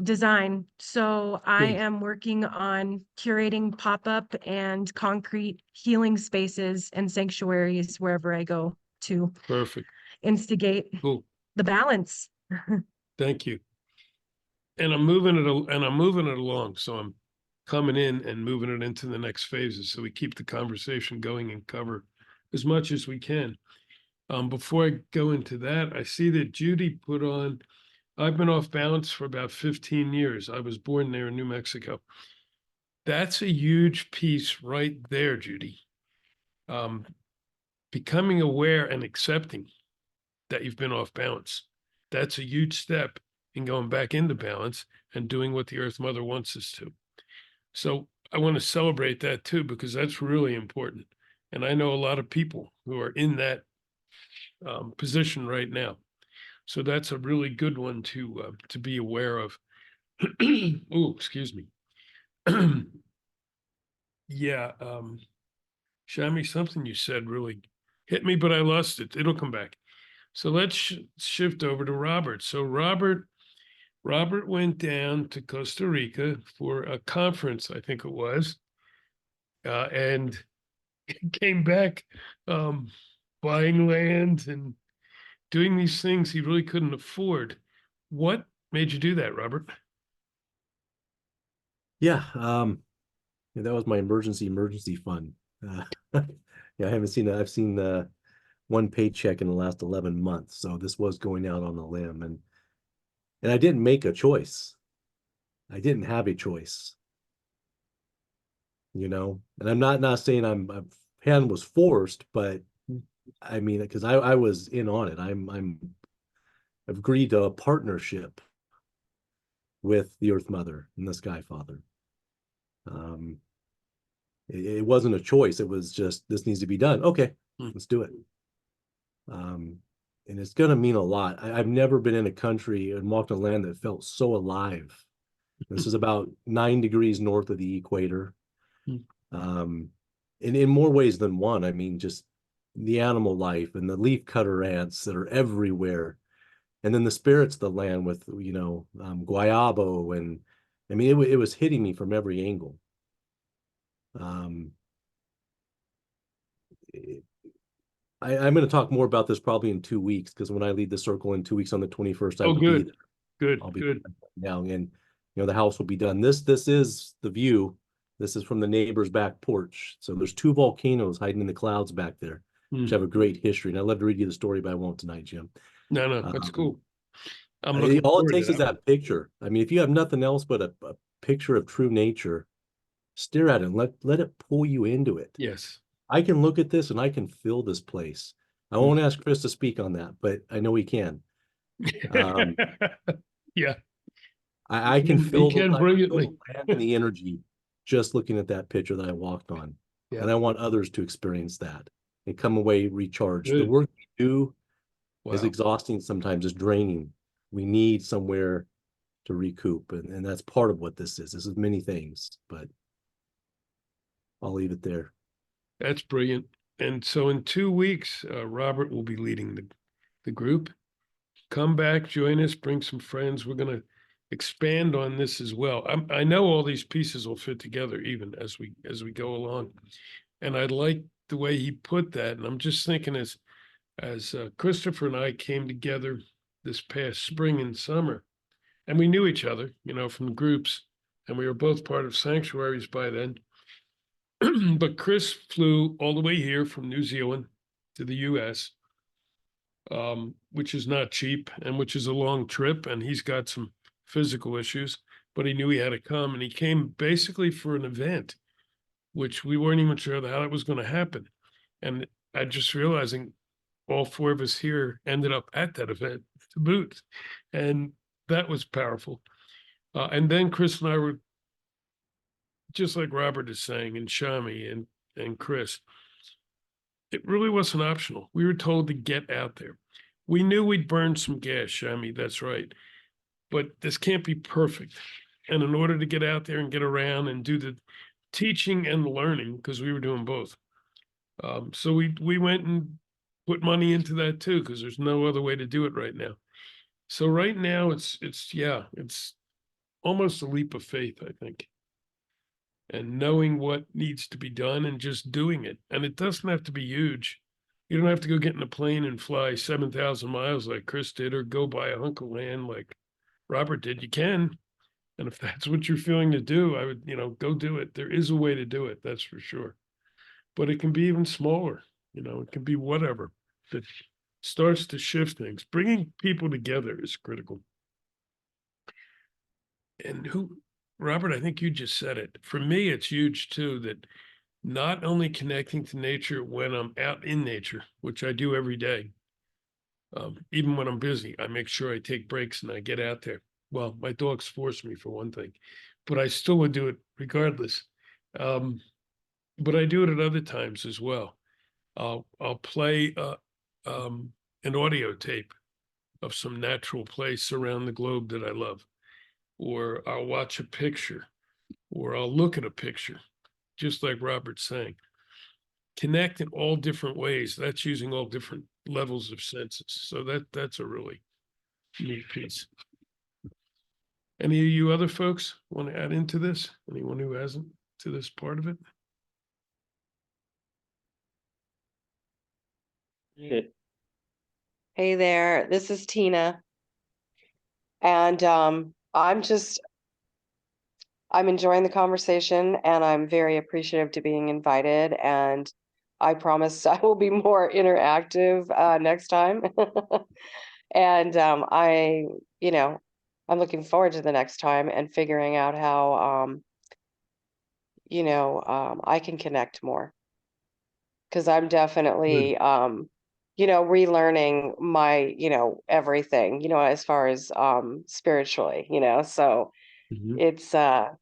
design. So I am working on curating pop-up and concrete healing spaces and sanctuaries wherever I go to instigate the balance. Thank you. And I'm moving it along. So I'm coming in and moving it into the next phases. So we keep the conversation going and cover as much as we can. Before I go into that, I see that Judy put on, I've been off balance for about 15 years. I was born there in New Mexico. That's a huge piece right there, Judy. Becoming aware and accepting that you've been off balance. That's a huge step in going back into balance and doing what the Earth Mother wants us to. So I want to celebrate that too, because that's really important. And I know a lot of people who are in that position right now. So that's a really good one to be aware of. Oh, excuse me. Yeah, Shami, something you said really hit me, but I lost it. It'll come back. So let's shift over to Robert. So Robert went down to Costa Rica for a conference, I think it was, and came back buying land and doing these things he really couldn't afford. What made you do that, Robert? Yeah, that was my emergency fund. Yeah, I've seen the one paycheck in the last 11 months. So this was going out on a limb, and I didn't make a choice. I didn't have a choice. And I'm not saying I'm hand was forced, but I mean, because I was in on it. I'm agreed to a partnership with the Earth Mother and the Sky Father. It wasn't a choice. It was just, this needs to be done. Okay, let's do it. And it's going to mean a lot. I've never been in a country and walked a land that felt so alive. This is about 9 degrees north of the equator. And in more ways than one. I mean, just the animal life and the leafcutter ants that are everywhere. And then the spirits of the land with, guayabo. And I mean, it was hitting me from every angle. I'm going to talk more about this probably in 2 weeks, because when I lead the circle in 2 weeks on the 21st, I Oh, will be good, there. good, I'll be good. now, and the house will be done. This is the view. This is from the neighbor's back porch. So there's 2 volcanoes hiding in the clouds back there, which have a great history. And I'd love to read you the story, but I won't tonight, Jim. No, that's cool. I'm looking All it forward to takes is that picture. I mean, if you have nothing else but a picture of true nature, stare at it and let it pull you into it. Yes. I can look at this and I can feel this place. I won't ask Chris to speak on that, but I know he can. Yeah. I can He feel can the brilliantly. land and the energy just looking at that picture that I walked on. Yeah. And I want others to experience that and come away recharged. The Good. work we do is Wow. exhausting sometimes, it's draining. We need somewhere to recoup. And that's part of what this is. This is many things, but I'll leave it there. That's brilliant. And so in 2 weeks, Robert will be leading the group. Come back, join us, bring some friends. We're going to expand on this as well. I know all these pieces will fit together even as we go along. And I like the way he put that. And I'm just thinking as Christopher and I came together this past spring and summer, and we knew each other, from groups, and we were both part of sanctuaries by then. But Chris flew all the way here from New Zealand to the US, which is not cheap and which is a long trip. And he's got some physical issues, but he knew he had to come. And he came basically for an event, which we weren't even sure how that was going to happen. And I just realizing all 4 of us here ended up at that event to boot. And that was powerful. And then Chris and I were, just like Robert is saying, and Shami and Chris, it really wasn't optional. We were told to get out there. We knew we'd burn some gas, Shami, that's right. But this can't be perfect. And in order to get out there and get around and do the teaching and the learning, because we were doing both. So we went and put money into that too, because there's no other way to do it right now. So right now it's almost a leap of faith, I think. And knowing what needs to be done and just doing it. And it doesn't have to be huge. You don't have to go get in a plane and fly 7,000 miles like Chris did, or go buy a hunk of land like Robert did. You can. And if that's what you're feeling to do, I would, go do it. There is a way to do it, that's for sure. But it can be even smaller, it can be whatever that starts to shift things. Bringing people together is critical. And Robert, I think you just said it. For me, it's huge too, that not only connecting to nature when I'm out in nature, which I do every day, even when I'm busy, I make sure I take breaks and I get out there. Well, my dogs force me for one thing, but I still would do it regardless. But I do it at other times as well. I'll play an audio tape of some natural place around the globe that I love, or I'll watch a picture, or I'll look at a picture, just like Robert's saying. Connect in all different ways. That's using all different levels of senses. So that's a really neat piece. Any of you other folks want to add into this? Anyone who hasn't to this part of it? Yeah. Hey there, this is Tina. And I'm enjoying the conversation and I'm very appreciative to being invited. And I promise I will be more interactive next time. And I'm looking forward to the next time and figuring out how I can connect more. because I'm definitely relearning my, everything, as far as spiritually, so Mhm.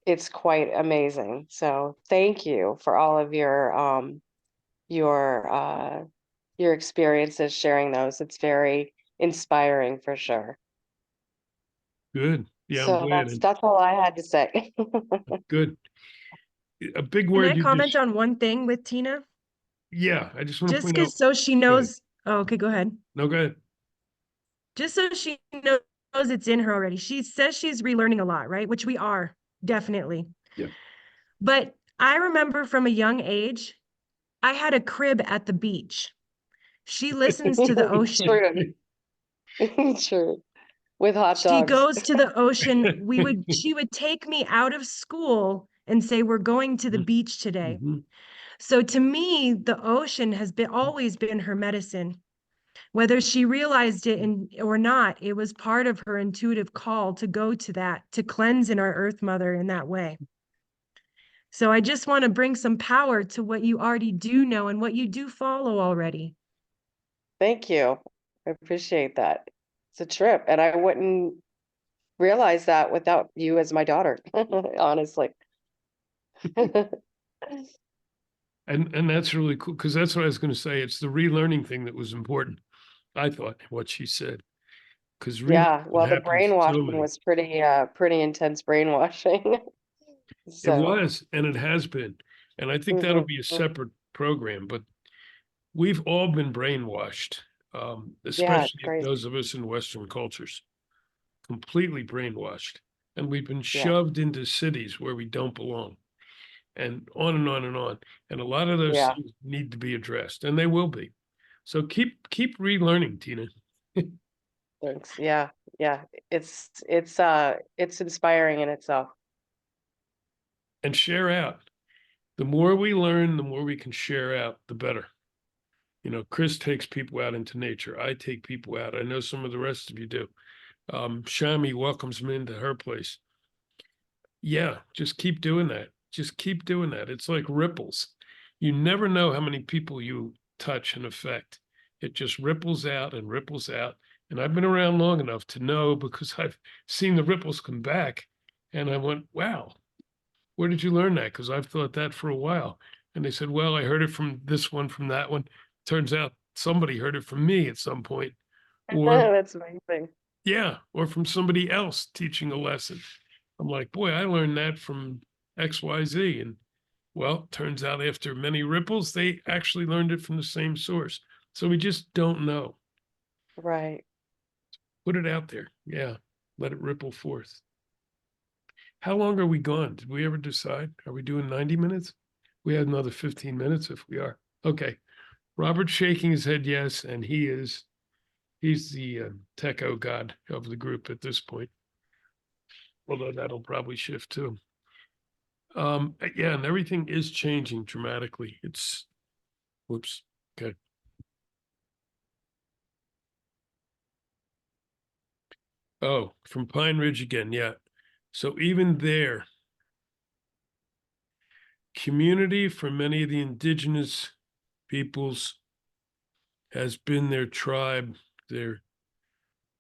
it's quite amazing. So thank you for all of your your experiences, sharing those. It's very inspiring for sure. Good. Yeah, I'm So glad. that's And that's all I had to say. good. A big Can I word you comment just, on one thing with Tina? yeah, I just want to Just point out. because so she Go ahead. knows. Oh, okay, go ahead. No, go ahead. Just so she knows it's in her already. She says she's relearning a lot, right? Which we are, definitely. Yeah. But I remember from a young age, I had a crib at the beach. She listens to the ocean. True. True. With hot She dogs. goes to the ocean. She would take me out of school and say, "We're going to the beach today." Mhm. So to me, the ocean has always been her medicine. Whether she realized it or not, it was part of her intuitive call to go to that, to cleanse in our Earth Mother in that way. So I just want to bring some power to what you already do know and what you do follow already. Thank you. I appreciate that. It's a trip, and I wouldn't realize that without you as my daughter, honestly. And that's really cool because that's what I was going to say. It's the relearning thing that was important. I thought what she said because Yeah, relearning well, the happens to so brainwashing many. was pretty intense brainwashing. It So, was, and it has been, and I think that'll mhm, be a separate program. But we've all been brainwashed, yeah, it's especially crazy. those of us in Western cultures, completely brainwashed, and we've been Yeah, shoved into cities where we don't belong, and on and on and on. And a lot of those yeah, things need to be addressed, and they will be. So keep relearning, Tina, thanks. Yeah, yeah. It's inspiring in itself. and share out. The more we learn, the more we can share out, the better. Chris takes people out into nature. I take people out. I know some of the rest of you do. Shami welcomes me into her place. Yeah, just keep doing that. Just keep doing that. It's like ripples. You never know how many people you touch and affect. It just ripples out and ripples out. And I've been around long enough to know because I've seen the ripples come back. And I went, wow, where did you learn that? Because I've thought that for a while. And they said, well, I heard it from this one, from that one. Turns out somebody heard it from me at some point, or That's amazing. yeah, or from somebody else teaching a lesson. I'm like, boy, I learned that from XYZ. And well, turns out after many ripples, they actually learned it from the same source. So we just don't know. Right. Put it out there. Yeah. Let it ripple forth. How long are we gone? Did we ever decide? Are we doing 90 minutes? We had another 15 minutes if we are. Okay. Robert's shaking his head yes, and he's the techo god of the group at this point. Although that'll probably shift too. Yeah, and everything is changing dramatically. Whoops. Okay. Oh, from Pine Ridge again. Yeah. So even there, community for many of the indigenous peoples has been their tribe. Their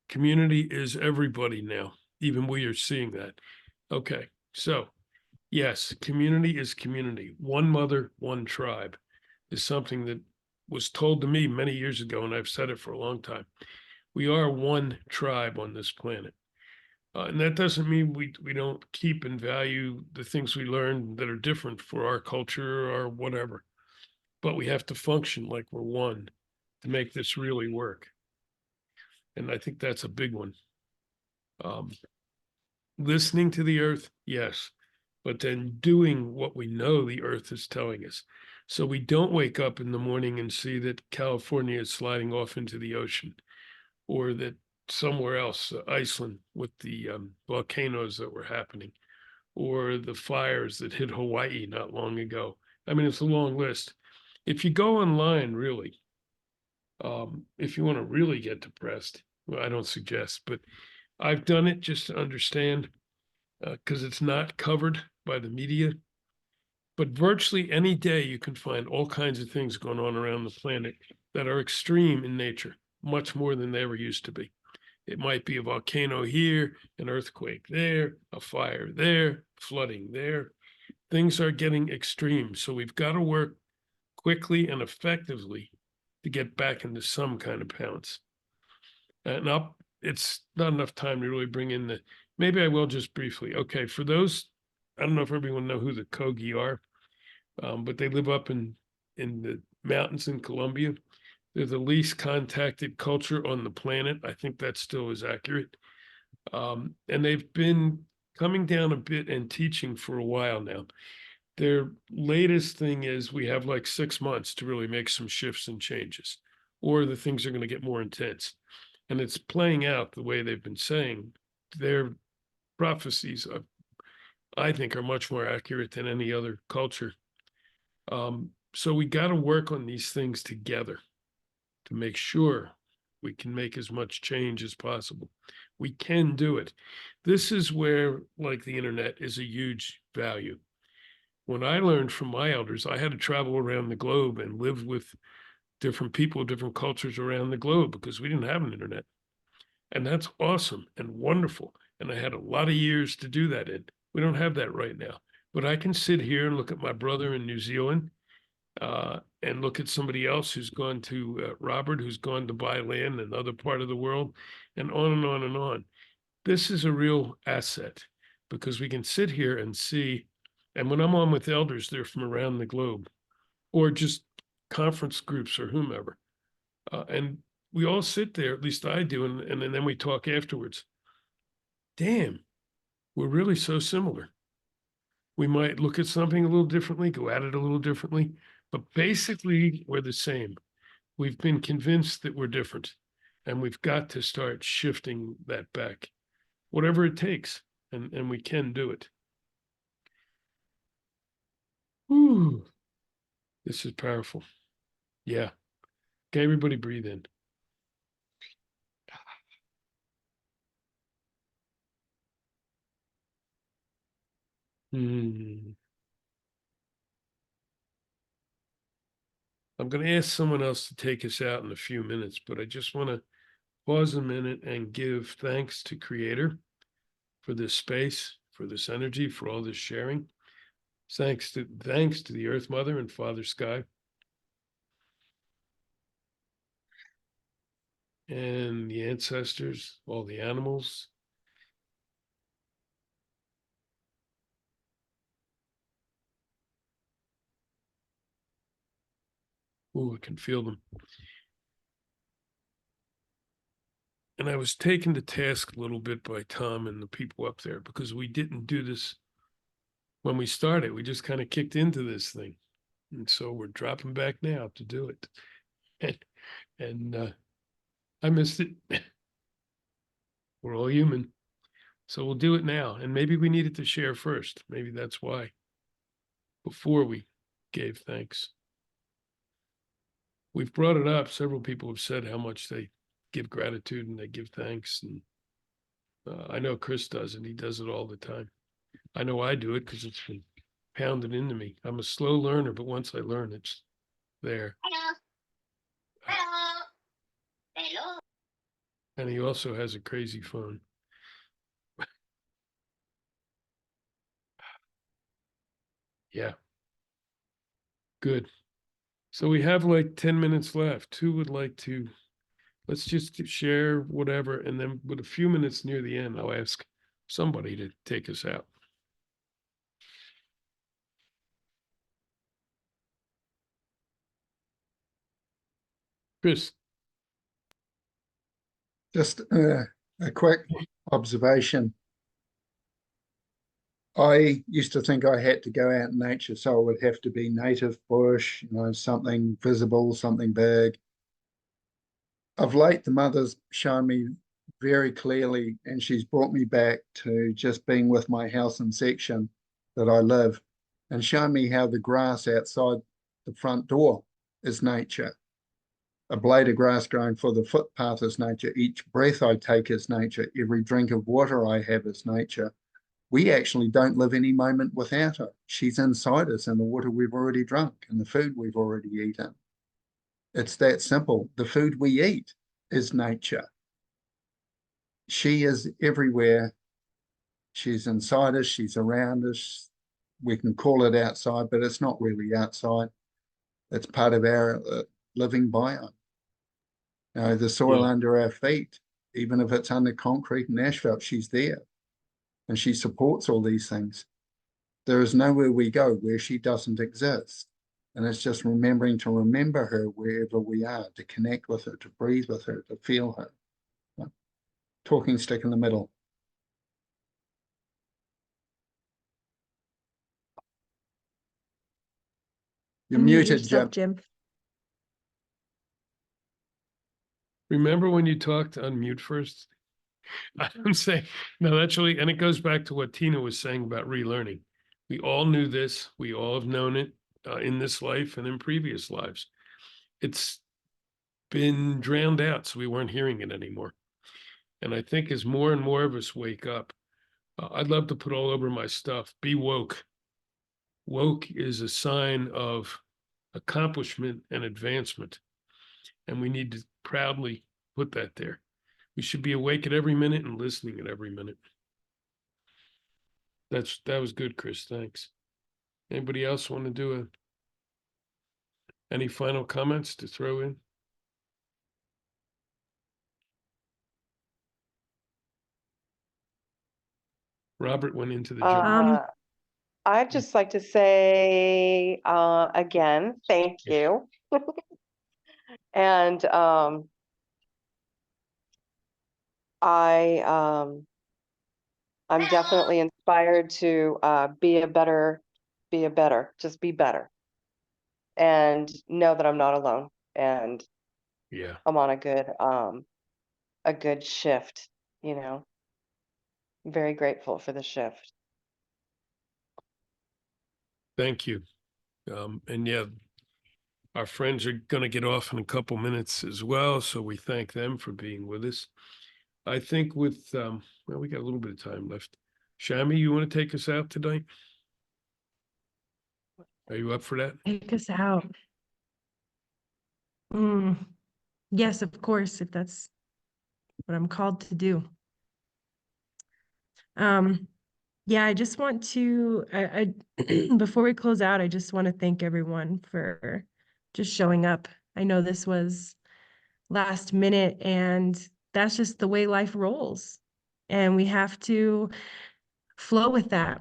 community is everybody now. Even we are seeing that. Okay. So yes, community is community. One mother, one tribe is something that was told to me many years ago, and I've said it for a long time. We are one tribe on this planet. And that doesn't mean we don't keep and value the things we learn that are different for our culture or whatever. But we have to function like we're one to make this really work. And I think that's a big one. Um, Listening to the earth, yes, but then doing what we know the earth is telling us. So we don't wake up in the morning and see that California is sliding off into the ocean, or that somewhere else, Iceland, with the volcanoes that were happening, or the fires that hit Hawaii not long ago. I mean, it's a long list. If you go online, really, if you want to really get depressed, well, I don't suggest, but I've done it just to understand because it's not covered by the media. But virtually any day you can find all kinds of things going on around the planet that are extreme in nature, much more than they ever used to be. It might be a volcano here, an earthquake there, a fire there, flooding there. Things are getting extreme. So we've got to work quickly and effectively to get back into some kind of balance. And it's not enough time to really bring in maybe I will just briefly. Okay, for those, I don't know if everyone know who the Kogi are, but they live up in the mountains in Colombia. They're the least contacted culture on the planet. I think that still is accurate. And they've been coming down a bit and teaching for a while now. Their latest thing is we have like 6 months to really make some shifts and changes, or the things are going to get more intense. And it's playing out the way they've been saying. Their prophecies, I think, are much more accurate than any other culture. So we got to work on these things together to make sure we can make as much change as possible. We can do it. This is where, like the internet, is a huge value. When I learned from my elders, I had to travel around the globe and live with different people, different cultures around the globe because we didn't have an internet. And that's awesome and wonderful. And I had a lot of years to do that in. We don't have that right now. But I can sit here and look at my brother in New Zealand and look at somebody else who's gone to Robert, who's gone to buy land in another part of the world, and on and on and on. This is a real asset because we can sit here and see. And when I'm on with elders, they're from around the globe or just conference groups or whomever. And we all sit there, at least I do, and then we talk afterwards. Damn, we're really so similar. We might look at something a little differently, go at it a little differently, but basically we're the same. We've been convinced that we're different, and we've got to start shifting that back, whatever it takes, and we can do it. Whew. This is powerful. Yeah. Okay, everybody breathe in. I'm going to ask someone else to take us out in a few minutes, but I just want to pause a minute and give thanks to Creator for this space, for this energy, for all this sharing. Thanks to the Earth Mother and Father Sky. And the ancestors, all the animals. Oh, I can feel them. And I was taken to task a little bit by Tom and the people up there because we didn't do this when we started. We just kind of kicked into this thing. And so we're dropping back now to do it. And I missed it. We're all human. So we'll do it now. And maybe we needed to share first. Maybe that's why. Before we gave thanks. We've brought it up. Several people have said how much they give gratitude and they give thanks. And I know Chris does, and he does it all the time. I know I do it because it's been pounded into me. I'm a slow learner, but once I learn, it's there. Hello. Hello. Hello. And he also has a crazy phone. Yeah. Good. So we have like 10 minutes left. Who would like to, let's just share whatever. And then with a few minutes near the end, I'll ask somebody to take us out. Chris. Just a quick observation. I used to think I had to go out in nature, so it would have to be native bush, something visible, something big. Of late, the mother's shown me very clearly, and she's brought me back to just being with my house and section that I live, and shown me how the grass outside the front door is nature. A blade of grass growing for the footpath is nature. Each breath I take is nature. Every drink of water I have is nature. we actually don't live any moment without her. She's inside us in the water we've already drunk and the food we've already eaten. It's that simple. The food we eat is nature. She is everywhere. She's inside us, she's around us. We can call it outside, but it's not really outside. It's part of our living biome. The soil under our feet, even if it's under concrete and asphalt, she's there. And she supports all these things. There is nowhere we go where she doesn't exist. And it's just remembering to remember her wherever we are, to connect with her, to breathe with her, to feel her. Talking stick in the middle. You're Unmute muted, yourself, Jim. Jim. Remember when you talked, unmute first? I'm saying, no, that's really, and it goes back to what Tina was saying about relearning. We all knew this. We all have known it in this life and in previous lives. It's been drowned out, so we weren't hearing it anymore. And I think as more and more of us wake up, I'd love to put all over my stuff, be woke. Woke is a sign of accomplishment and advancement. And we need to proudly put that there. We should be awake at every minute and listening at every minute. That was good, Chris. Thanks. Anybody else want to do any final comments to throw in? Robert went into the gym. I'd just like to say again, thank you. And I'm definitely inspired to be better, just be better. And know that I'm not alone. And Yeah. I'm on a good shift, you know. I'm very grateful for the shift. Thank you. And yeah, our friends are going to get off in a couple minutes as well, so we thank them for being with us. I think with, well, we got a little bit of time left. Shami, you want to take us out tonight? Are you up for that? Take us out. Yes, of course, if that's what I'm called to do. Yeah, I just want to, before we close out, I just want to thank everyone for just showing up. I know this was last minute, and that's just the way life rolls. And we have to flow with that.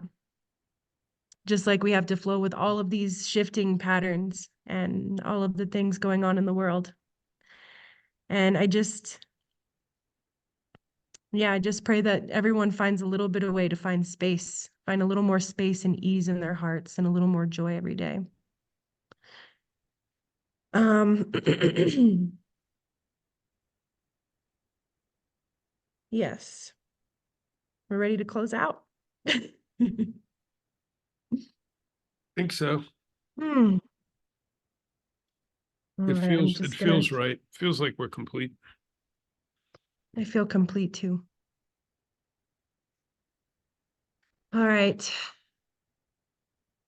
Just like we have to flow with all of these shifting patterns and all of the things going on in the world. And I just pray that everyone finds a little bit of way to find space, find a little more space and ease in their hearts and a little more joy every day. Yes. We're ready to close out. Think so. All It right, I'm feels, just it gonna, feels right. Feels like we're complete. I feel complete too. All right.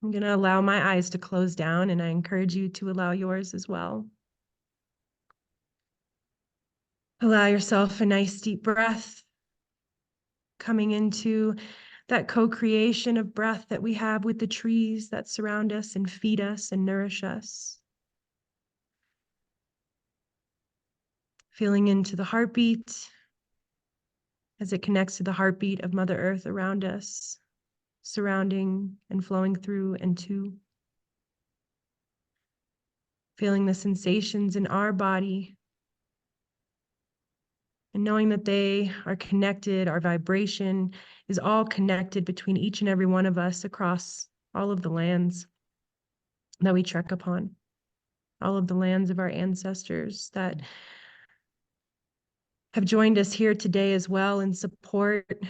I'm going to allow my eyes to close down, and I encourage you to allow yours as well. Allow yourself a nice deep breath, coming into that co-creation of breath that we have with the trees that surround us and feed us and nourish us. Feeling into the heartbeat as it connects to the heartbeat of Mother Earth around us, surrounding and flowing through and to. Feeling the sensations in our body and knowing that they are connected, our vibration is all connected between each and every one of us across all of the lands that we trek upon, all of the lands of our ancestors that have joined us here today as well in support.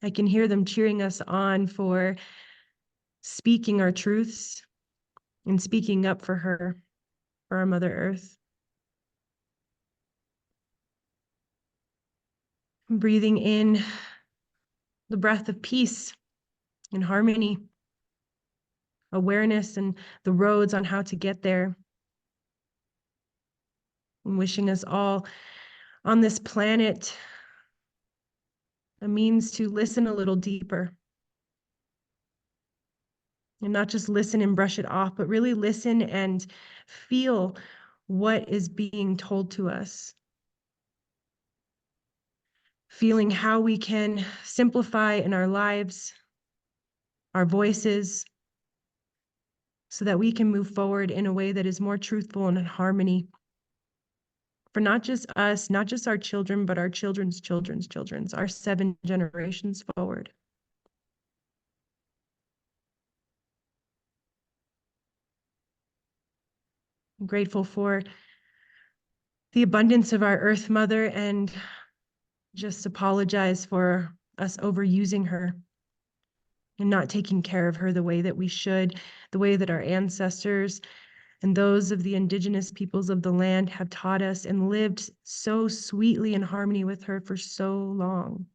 I can hear them cheering us on for speaking our truths and speaking up for her, for our Mother Earth. Breathing in the breath of peace and harmony, awareness, and the roads on how to get there. And wishing us all on this planet a means to listen a little deeper. And not just listen and brush it off, but really listen and feel what is being told to us. Feeling how we can simplify in our lives, our voices, so that we can move forward in a way that is more truthful and in harmony for not just us, not just our children, but our children's children's children's, our 7 generations forward. I'm grateful for the abundance of our Earth Mother and just apologize for us overusing her and not taking care of her the way that we should, the way that our ancestors and those of the indigenous peoples of the land have taught us and lived so sweetly in harmony with her for so long.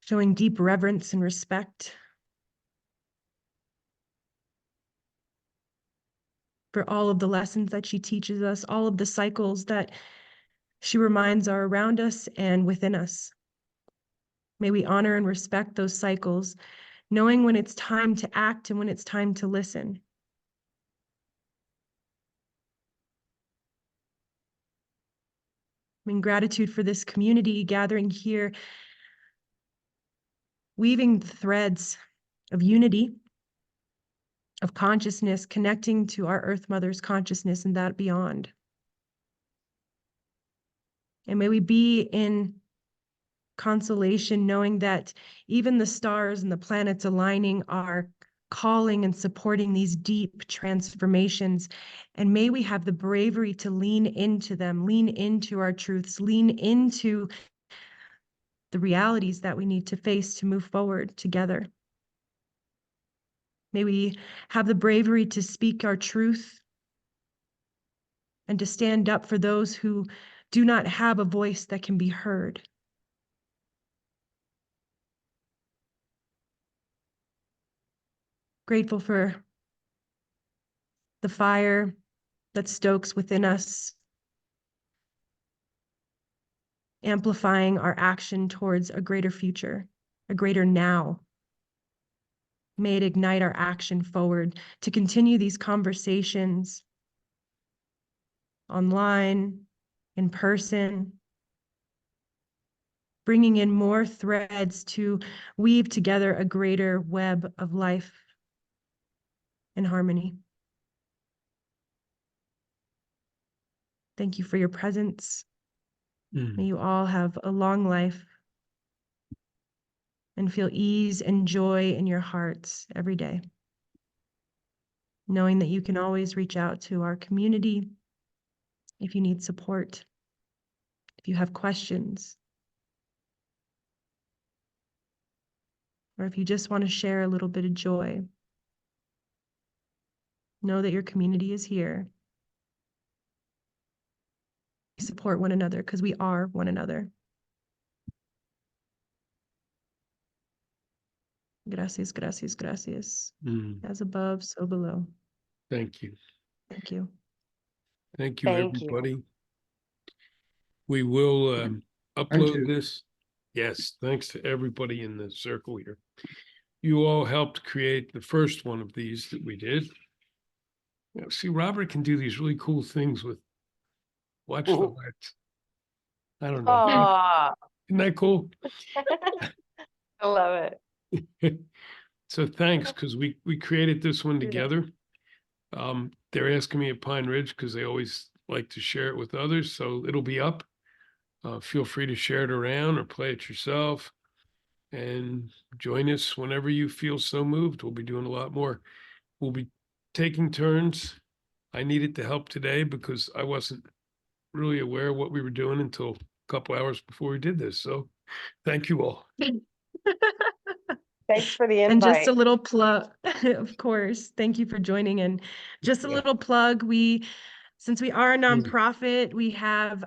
Showing deep reverence and respect for all of the lessons that she teaches us, all of the cycles that she reminds are around us and within us. May we honor and respect those cycles, knowing when it's time to act and when it's time to listen. In gratitude for this community gathering here, weaving threads of unity, of consciousness, connecting to our Earth Mother's consciousness and that beyond. And may we be in consolation, knowing that even the stars and the planets aligning are calling and supporting these deep transformations. And may we have the bravery to lean into them, lean into our truths, lean into the realities that we need to face to move forward together. May we have the bravery to speak our truth and to stand up for those who do not have a voice that can be heard. Grateful for the fire that stokes within us, amplifying our action towards a greater future, a greater now. May it ignite our action forward to continue these conversations online, in person, bringing in more threads to weave together a greater web of life and harmony. Thank you for your presence. May you all have a long life and feel ease and joy in your hearts every day, knowing that you can always reach out to our community if you need support, if you have questions, or if you just want to share a little bit of joy. Know that your community is here. Support one another because we are one another. Gracias, gracias, gracias. As above, so below. Thank you. Thank you. Thank you, Thank you. everybody. We will Thank upload you. this. Yes, thanks to everybody in the circle here. You all helped create the first one of these that we did. You know, see, Robert can do these really cool things with watch the lights. I don't know. Aw, Isn't that cool? I love it. So thanks, because we created this one Yeah. together. They're asking me at Pine Ridge because they always like to share it with others. So it'll be up. Feel free to share it around or play it yourself. And join us whenever you feel so moved. We'll be doing a lot more. We'll be taking turns. I needed the help today because I wasn't really aware of what we were doing until a couple hours before we did this. So thank you all. Thanks for the And just a invite. little plug, of course. Thank you for joining in. Just a Yeah. little plug. We since we are a nonprofit, we have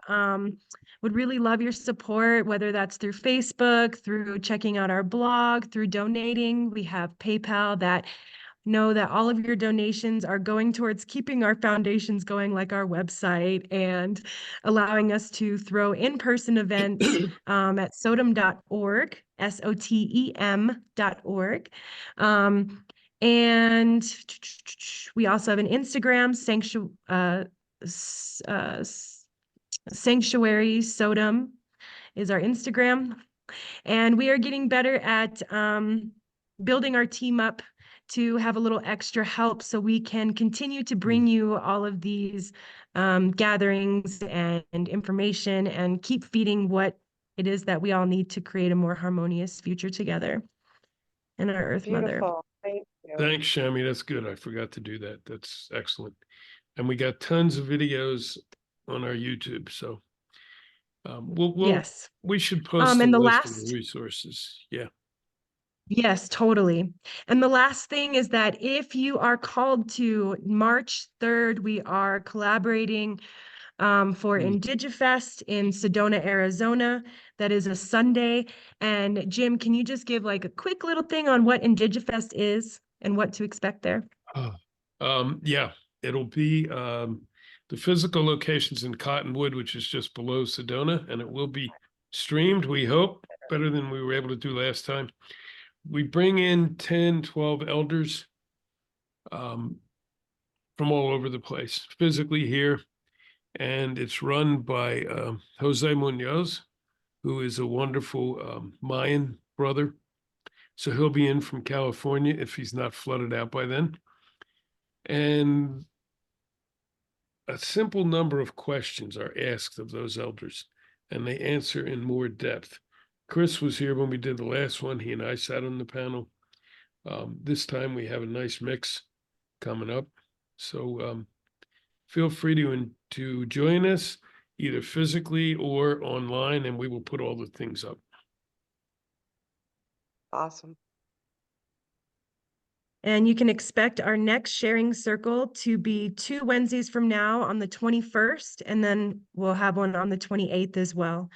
would really love your support, whether that's through Facebook, through checking out our blog, through donating. We have PayPal. That know that all of your donations are going towards keeping our foundations going, like our website, and allowing us to throw in-person events at sotem.org, SOTEM.org. And we also have an Instagram, Sanctuary Sotem is our Instagram. And we are getting better at building our team up to have a little extra help so we can continue to bring you all of these gatherings and information and keep feeding what it is that we all need to create a more harmonious future together and our Earth Mother. Beautiful. Thank you. Thanks, Shami. That's good. I forgot to do that. That's excellent. And we got tons of videos on our YouTube. So Yes. we should post a and the list of last the resources. Yeah. Yes, totally. And the last thing is that if you are called to March 3rd, we are collaborating for Indigifest in Sedona, Arizona. That is a Sunday. And Jim, can you just give like a quick little thing on what Indigifest is and what to expect there? Yeah, it'll be the physical locations in Cottonwood, which is just below Sedona, and it will be streamed, we hope, better than we were able to do last time. We bring in 10, 12 elders from all over the place, physically here. And it's run by Jose Munoz, who is a wonderful Mayan brother. So he'll be in from California if he's not flooded out by then. And a simple number of questions are asked of those elders, and they answer in more depth. Chris was here when we did the last one. He and I sat on the panel. This time we have a nice mix coming up. So feel free to join us either physically or online, and we will put all the things up. Awesome. And you can expect our next sharing circle to be 2 Wednesdays from now on the 21st, and then we'll have one on the 28th as well.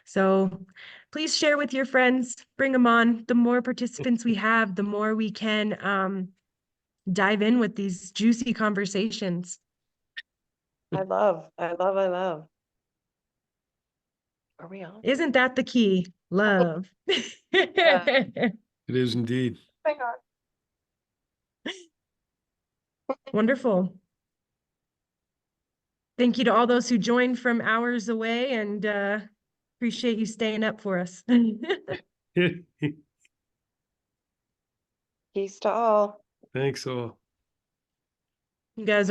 So please share with your friends, bring them on. The more participants we have, the more we can dive in with these juicy conversations. I love. Are we on? Isn't that the key? Love. It is indeed. Oh my God. Wonderful. Thank you to all those who joined from hours away, and appreciate you staying up for us. Peace to all. Thanks all. You guys